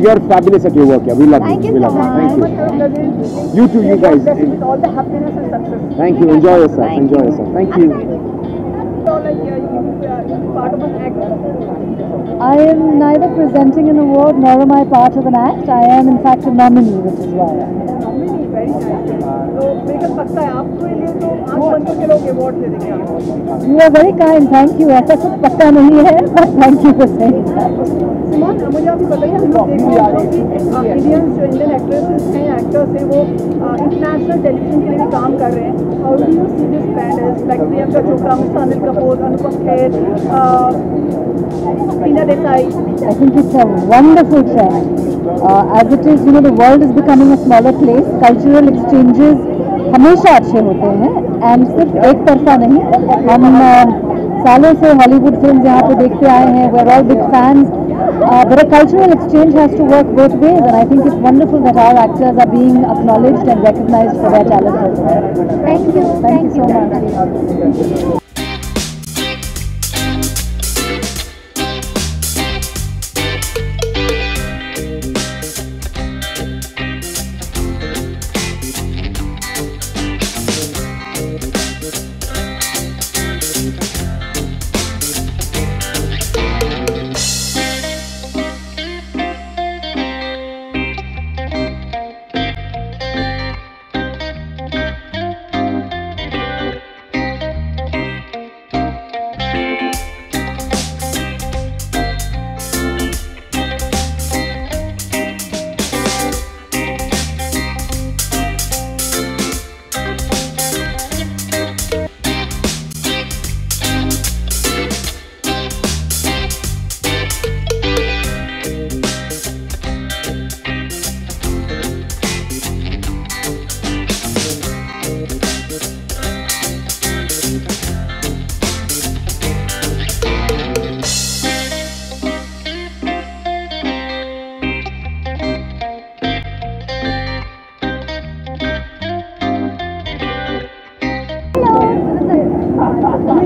you're fabulous at your work. Yeah, we love you. Thank you We so love you. much. Thank you. You too, you guys. With all the happiness and success. Thank you. Enjoy yourself. Enjoy yourself. Thank you. So like you part of an act. I am neither presenting an award nor am I part of an act. I am in fact a nominee, which is why. Nominee, very nice. तो मेरे को लगता है आपको लिए तो आंख बंद करके लोग अवार्ड दे देंगे आपको। You are very kind. Thank you. ऐसा कुछ पक्का नहीं है, but thank you for saying that. Simone, मुझे अभी बताइए, हम लोग देख रहे हैं कि इंडियन एक्ट्रेसेस हैं, एक्टर्स हैं, वो इंटरनेशनल टेलीविजन के लिए भी काम कर रहे हैं। How do you see this trend is like Priyanka Chopra, Anil Kapoor, Anupam Kher, Tina Desai? I think it's a wonderful trend. As it is, you know, the world is becoming a smaller place. Cultural exchanges हमेशा अच्छे होते हैं, and सिर्फ एक तरफा नहीं। हम सालों से हॉलीवुड फिल्म यहाँ पे देखते आए हैं. We're all big fans. But a cultural exchange has to work both ways, and I think it's wonderful that our actors are being acknowledged and recognized for their talent also. Thank you. Thank you so much.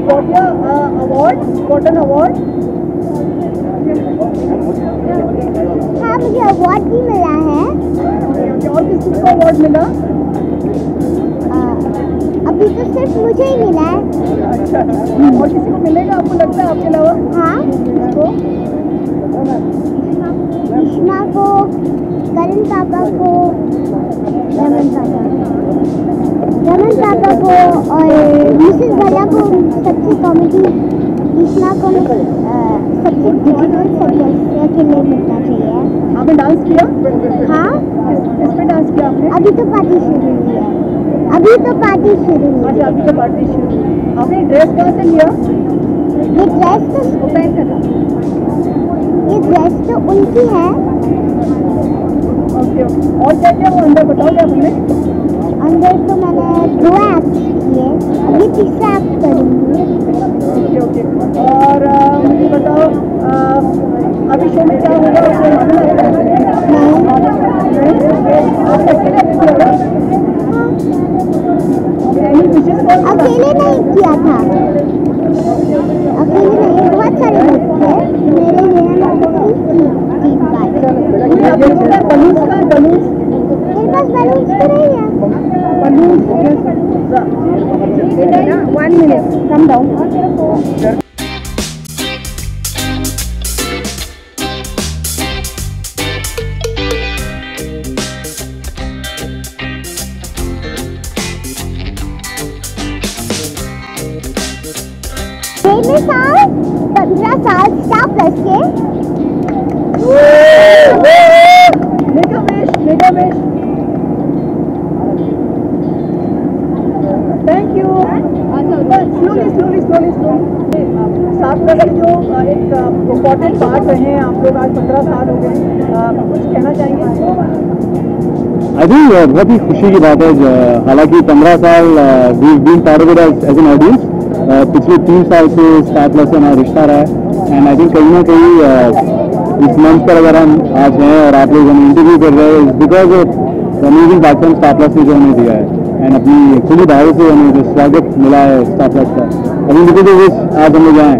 Got your award? Got an award? हाँ मुझे अवार्ड भी मिला है। और किसको अवार्ड मिला? अभी तो सिर्फ मुझे ही मिला है। अच्छा, और किसी को मिलेगा आपको लगता है आपके अलावा? हाँ किसको? सुषमा को, करण पापा को, रमन पापा को और मिसेस भैया को सबसे कॉमेडी कृष्णा को सबसे डिजिटल सदस्य के लिए मिलना चाहिए। आपने डांस किया? हाँ, किस पे डांस किया आपने? अभी तो पार्टी शुरू हुई है। अभी तो पार्टी शुरू हुई अच्छा, अभी तो पार्टी शुरू हुई। आपने ड्रेस कहाँ से लिया? ये ड्रेस तो उनकी है। ओके, और क्या क्या वो अंदर बताओगे आपने? अंदर तो मैंने 2 एक्ट किए, अभी तीसरा एक्ट करूँगी। ओके ओके, और मुझे बताओ अभी शो में क्या होगा? अकेले नहीं किया था, अकेले नहीं, बहुत सारे लोग थे मेरे लिए। मेरे पास बलून्स तो नहीं है। 1 minute, come down. मेरे साल 15 साल स्टार प्लस के। Thank you. स्लोली साथ में जो एक इम्पोर्टेंट पार्ट रहे हैं आप लोग, आज 15 साल हो गए, कुछ कहना चाहेंगे? आई थिंक बहुत ही खुशी की बात है। हालांकि 15 साल we been part of it as an audience. पिछले 3 साल से स्टार प्लस से हमारा रिश्ता रहा है। एंड आई थिंक कहीं ना कहीं इस मंच पर अगर हम आज हैं और आप लोग हमें इंटरव्यू कर रहे हैं, because of amazing platform star plus ने जो हमें दिया है। एंड अपनी खुली भावों से हमें जो स्वागत मिला है स्टार प्लस का, अभी बिकॉज ऑफ दिस आज हम लोग आए।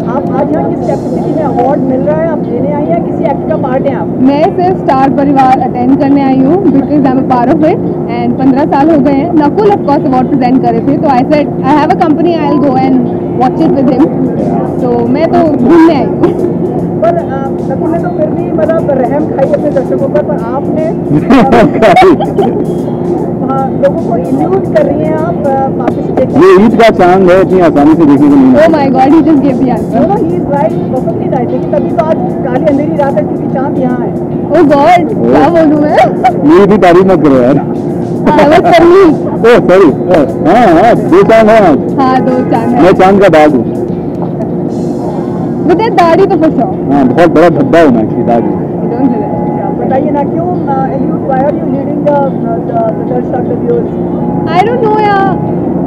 आप आज यहाँ किस कैपेसिटी में अवार्ड मिल रहा है, आप लेने आई हैं, किसी एक्ट का पार्ट हैं आप? मैं सिर्फ स्टार परिवार अटेंड करने आई हूँ because I am a part of it and 15 साल हो गए हैं। Nakul of course award present करे थे, तो I said I have a company, I will go and watch it with him. तो मैं तो घूमने आई हूँ। पर नकुल ने तो फिर भी मतलब रहम खाई अपने दर्शकों पर आपने लोगों को इल्यूट कर रही हैं आप वापस देखिए। ये ईद का चांद है, इतनी आसानी से देखने को नहीं oh my god, he just give the answer. No, he is right, perfectly right. लेकिन तभी तो आज काली अंधेरी रात है क्योंकि चांद यहाँ है। ओह गॉड, क्या बोलूँ मैं? ये भी तारीफ मत करो यार। That was for me. Oh sorry. हाँ 2 चांद है आज। हाँ 2 चांद है। मैं चांद का बाग हूँ। With that दाढ़ी तो for sure. हाँ बहुत बड़ा धब्बा हूँ मैं एक्चुअली दाग में। Don't do that. बताइए ना क्यों इल्यूट, why are you leading the दर्शक, the viewers? I don't know यार,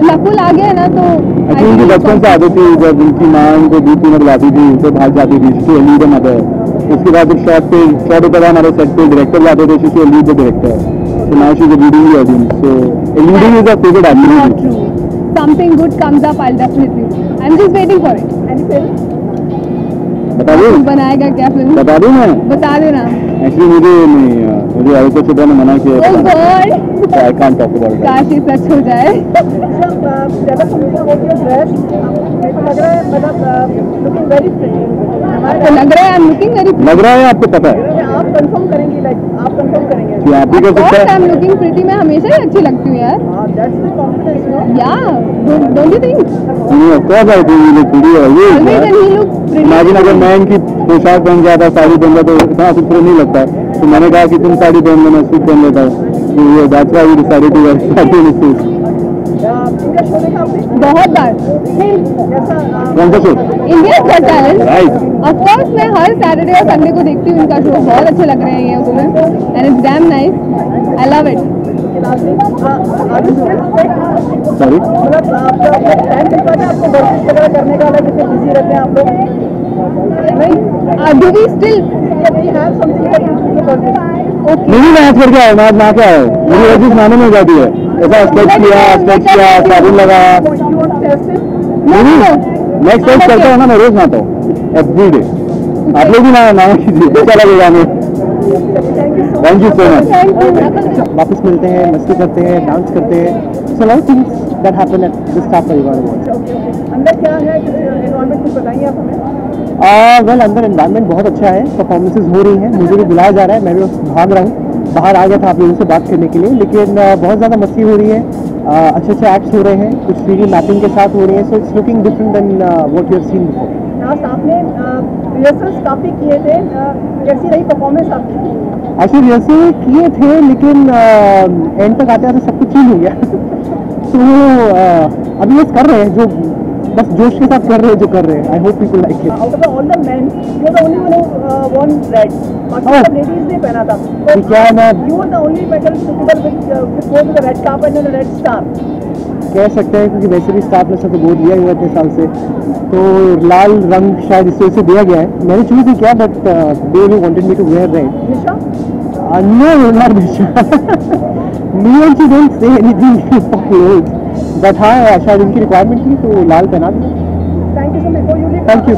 नकुल आ गया है ना तो एक्चुअली उनकी बचपन से आदत थी, जब उनकी माँ उनको दूध पीने बुलाती थी तो भाग जाती थी, शी लीड मदर। उसके बाद जब शॉट होता था हमारे सेट पे, डायरेक्टर जाते थे, she lead the director. So now she's leading the audience. So leading is a favorite not activity. true. Something good comes up, I'll definitely do. I'm just waiting for it. Any film? बता दूँ? बनाएगा क्या फिल्म? बता दूँ मैं? बता देना। एक्चुअली मुझे आदित्य चोपड़ा ने मना किया। Oh God! I can't talk about it. काश ये सच हो जाए। ज़्यादा सुनते हो कि ड्रेस लग रहा है, मतलब लुकिंग वेरी प्रिटी। तो लग रहा है I'm looking very pretty. लग रहा है आपको पता है आप कंफर्म करेंगे, लाइक आप कंफर्म करेंगे? कि आप भी कर Of सकते course हैं। I'm looking pretty. मैं हमेशा ही अच्छी लगती हूँ यार। That's the confidence, no? Yeah, don't you think? कौन सा ये वीडियो है ये? Always when he looks pretty. Imagine अगर मैं इनकी पोशाक पहन जाता, साड़ी पहन जाता, तो इतना खूबसूरत नहीं लगता। तो मैंने कहा कि तुम साड़ी पहन लो, मैं सूट पहन लेता हूँ। तो ये that's why we decided to wear sari and suit. इनका शो देखा आपने? बहुत बार। कैसा? कौन सा show? India's Got Talent. Right. Of course मैं हर सैटरडे और संडे को देखती हूँ इनका शो, बहुत अच्छे लग रहे हैं ये उसमें and it's damn nice. I love it. Sorry मतलब आपका टाइम मिल पाता है आपको वर्कआउट वगैरह करने का, लाइक इतने बिजी रहते हैं आप लोग? नहीं, Do we still? we have something that you think about this? नहीं मैच करके आया, मैच ना के आया, मेरी वजह स्नाने में हो जाती है। ऐसा स्ट्रेच किया, साबुन लगा। You want to test it? नहीं मैं एक्सरसाइज करता हूँ ना, मैं रोज नहाता हूँ एवरीडे। आप लोग भी ना कीजिए, अच्छा लगेगा हमें। Thank you so much. वापस मिलते हैं, मस्ती करते हैं, डांस करते हैं। So lot things that happen at the star परिवार अवार्ड्स। अंदर क्या है, एनवायरनमेंट कुछ बताइए आप हमें? वेल अंदर एनवायरनमेंट बहुत अच्छा है, परफॉर्मेंसेज हो रही हैं, मुझे भी बुलाया जा रहा है, मैं भी भाग रहा हूँ। बाहर आ गया था आप लोगों से बात करने के लिए, लेकिन बहुत ज़्यादा मस्ती हो रही है। अच्छे अच्छे एक्ट्स हो रहे हैं, कुछ 3D मैपिंग के साथ हो रहे हैं, so it's looking different than what you have seen before. Last आपने रिहर्सल्स काफ़ी किए थे, कैसी रही परफॉर्मेंस आपकी? ऐसे रिहर्सल किए थे लेकिन एंड तक आते आते सब कुछ चेंज हो गया तो अभी बस कर रहे हैं जो बस जोश के साथ कर रहे हैं जो कर रहे हैं। I hope people like it. Out of all the men you are the only one who won red, बाकी सब लेडीज ने पहना था, तो क्या है मैं you are the only medal suitable with both the red carpet and the red star. कह सकते हैं क्योंकि वैसे भी स्टाफ ने सब गोद दिया हुआ इतने साल से, तो लाल रंग शायद इस वजह से दिया गया है। मैंने चूज ही किया but they only wanted me to wear red. Nisha No, not Nisha. Me and she don't say anything for clothes. But हाँ शायद उनकी रिक्वायरमेंट थी तो लाल पहना दिया। Thank you so much for you. Thank you.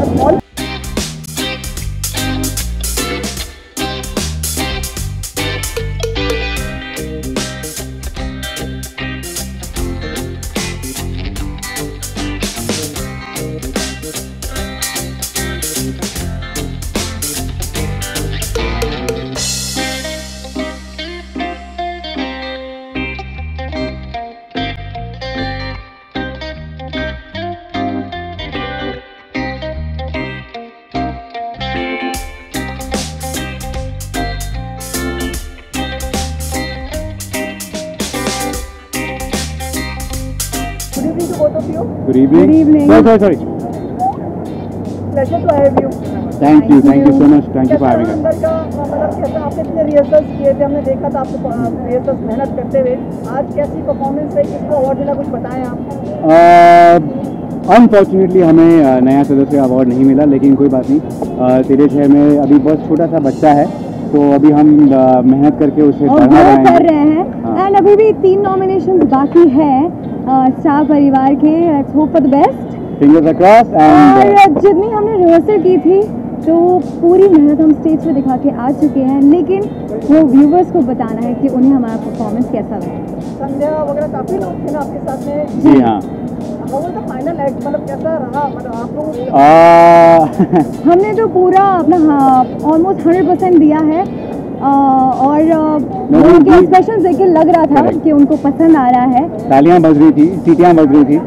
Good evening. Good evening. Sorry. Pleasure to have you. Thank you so much. Thank you for having us. अंदर का मतलब कैसा आपने इतने रिहर्सल्स किए थे, हमने देखा था आपको रिहर्सल्स मेहनत करते हुए, आज कैसी परफॉर्मेंस है, किसको अवार्ड मिला, कुछ बताएं आप? अनफॉर्चुनेटली हमें नया सदस्य अवार्ड नहीं मिला, लेकिन कोई बात नहीं। तेरे शहर में अभी बहुत छोटा सा बच्चा है तो अभी हम मेहनत करके उसे और बढ़ा वो कर रहे रहे हैं। हैं एंड अभी भी 3 नॉमिनेशंस बाकी है स्टार परिवार के। Let's hope for the best. Fingers across. और जितनी हमने रिहर्सल की थी तो पूरी मेहनत हम स्टेज पे दिखा के आ चुके हैं, लेकिन वो व्यूवर्स को बताना है कि उन्हें हमारा परफॉर्मेंस कैसा लगा। संध्या वगैरह काफी लोग थे ना आपके साथ में? जी हाँ। फाइनल एक्ट मतलब कैसा रहा, मतलब आप लोग? हमने तो पूरा अपना ऑलमोस्ट 100% दिया है और उनके एक्सप्रेशन देख के लग रहा था कि उनको पसंद आ रहा है। तालियां बज रही थी, सीटियां बज रही थी।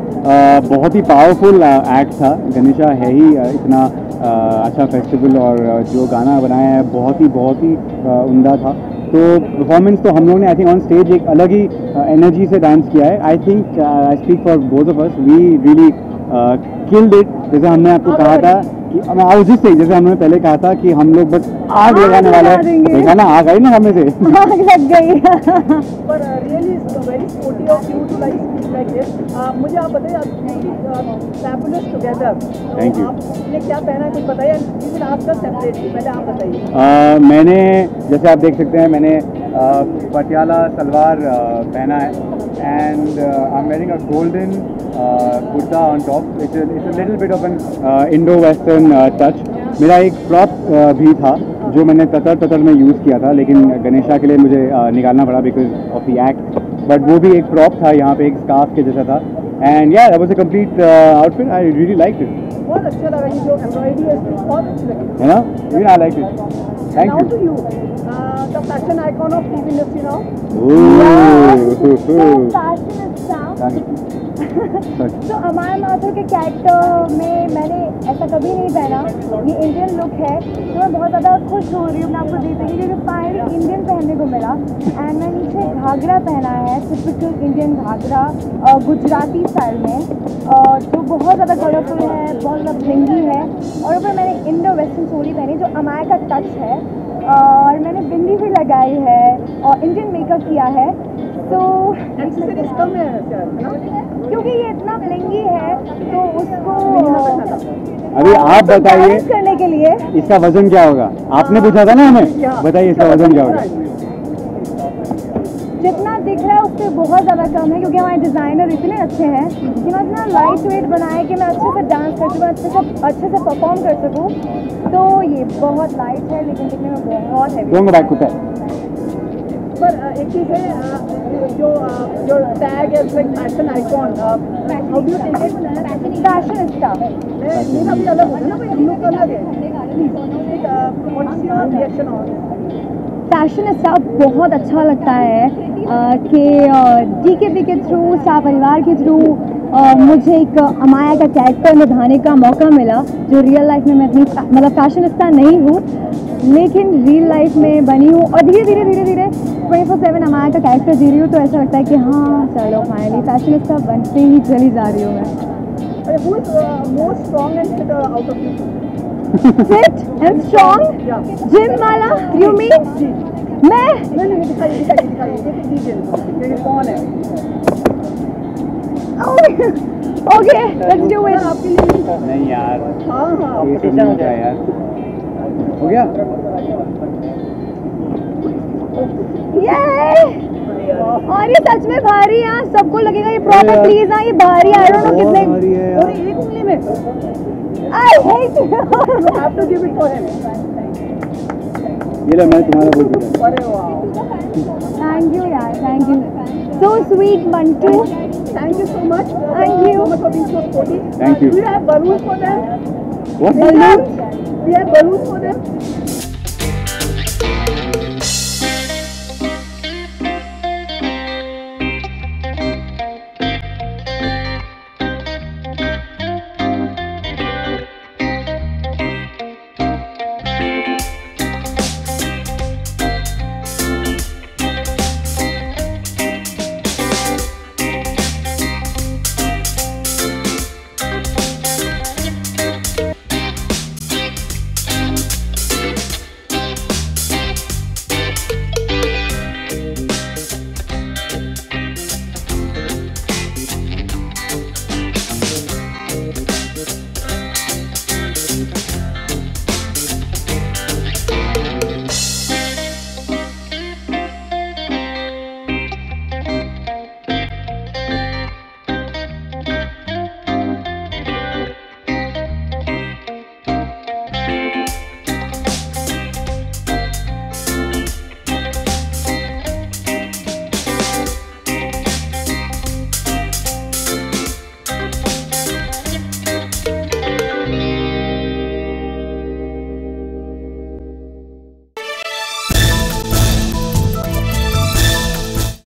बहुत ही पावरफुल एक्ट था। गणेशा है ही इतना अच्छा फेस्टिवल और जो गाना बनाया है बहुत ही उम्दा था। तो परफॉर्मेंस तो हम लोगों ने आई थिंक ऑन स्टेज एक अलग ही एनर्जी से डांस किया है। I think I speak for both of us, we really killed it. जैसे हमने आपको कहा था कि आई वाज जस्ट सेइंग, जैसे हमने पहले कहा था कि हम लोग बस आग लगाने वाले हैं। देखा ना, आग आई ना हमें से। आग लग गई। पर really very sportive of you to like this. मुझे आप बताइए, फैबुलस टुगेदर, थैंक यू। आपने क्या पहना है कुछ बताइए, लेकिन आपका सेपरेटली पहले आप बताइए। मैंने जैसे आप देख सकते हैं मैंने पटियाला सलवार पहना है and I am wearing a golden kurta on top. It's a little bit of N Indo western touch. मेरा एक प्रॉप भी था जो मैंने ततर में यूज़ किया था, लेकिन गणेशा के लिए मुझे निकालना पड़ा because of the act. But वो भी एक प्रॉप था, यहाँ पे एक स्कार्फ के जैसा था। एंड या that was a complete outfit. I really liked it. बहुत अच्छा लगा, ये जो एम्ब्रॉयडरी है बहुत अच्छी लगी, है ना? Even I liked it. Thank Now you. to you, the fashion icon of TV industry now. Thank you. तो अमर माथुर के कैरेक्टर में मैंने ऐसा कभी नहीं पहना। ये इंडियन लुक है तो मैं बहुत ज़्यादा खुश हो रही हूँ अपने आपको देखते हैं, क्योंकि फाइनली इंडियन पहनने को मिला। एंड मैं नीचे घाघरा पहना है, टिपिकल इंडियन घाघरा गुजराती स्टाइल में, जो बहुत ज़्यादा कलरफुल है, बहुत ज़्यादा ब्लिंगी है। और ऊपर मैंने इंडो वेस्टर्न चोली पहनी जो अमाया का टच है, और मैंने बिंदी भी लगाई है और इंडियन मेकअप किया है। तो एक्सेसरीज कम है ना, क्योंकि ये इतना ब्लिंगी है तो उसको अभी आप बताइए बैलेंस करने के लिए इसका वजन क्या होगा? आपने पूछा था ना हमें, बताइए इसका वजन क्या होगा? जितना दिख रहा है उससे बहुत ज़्यादा कम है, क्योंकि हमारे डिज़ाइनर इतने अच्छे हैं कि मैं इतना लाइट वेट बनाए कि मैं अच्छे से डांस कर सकूँ, अच्छे से परफॉर्म कर सकूँ। तो ये बहुत लाइट है लेकिन दिखने में बहुत हैवी। दोनों बैग कुत्ता है। पर एक चीज़ है जो टैग है like fashion icon, how do you take it? Fashion star मेरा भी अलग होगा ना भाई, हम लोग का अलग है। What's your reaction on? Fashion star बहुत अच्छा लगता है कि DKP के थ्रू, स्टार परिवार के थ्रू मुझे एक अमाया का कैरेक्टर निभाने का मौका मिला, जो रियल लाइफ में मैं इतनी मतलब फैशनिस्ता नहीं हूँ, लेकिन रियल लाइफ में बनी हूँ और धीरे धीरे 24/7 अमाया का कैरेक्टर जी रही हूँ। तो ऐसा लगता है कि हाँ चलो फाइनली फैशनिस्ता बनते ही चली जा रही हूँ मैं। Who is more strong and fit out of you? Fit and strong? Gym वाला? You mean? मैं? नहीं दिखाइए ये कौन है? Okay, let's do it. आपके लिए नहीं यार, हाँ ये तो नहीं होता यार। हो गया? ये और ये सच में भारी है, सबको लगेगा ये प्रॉपर प्लीज हाँ ये भारी है। I don't know कितने भारी है और यार। एक उंगली में I hate you. you have to give it for him. ये लो, मैं तुम्हारा बोल दूँगा। अरे वाह, Thank you यार, thank you. So sweet Mantu. thank you so much. Thank you. so much for being so sporty. Thank you. Do you have balloons for them? What? Balloons? Do you have balloons for them?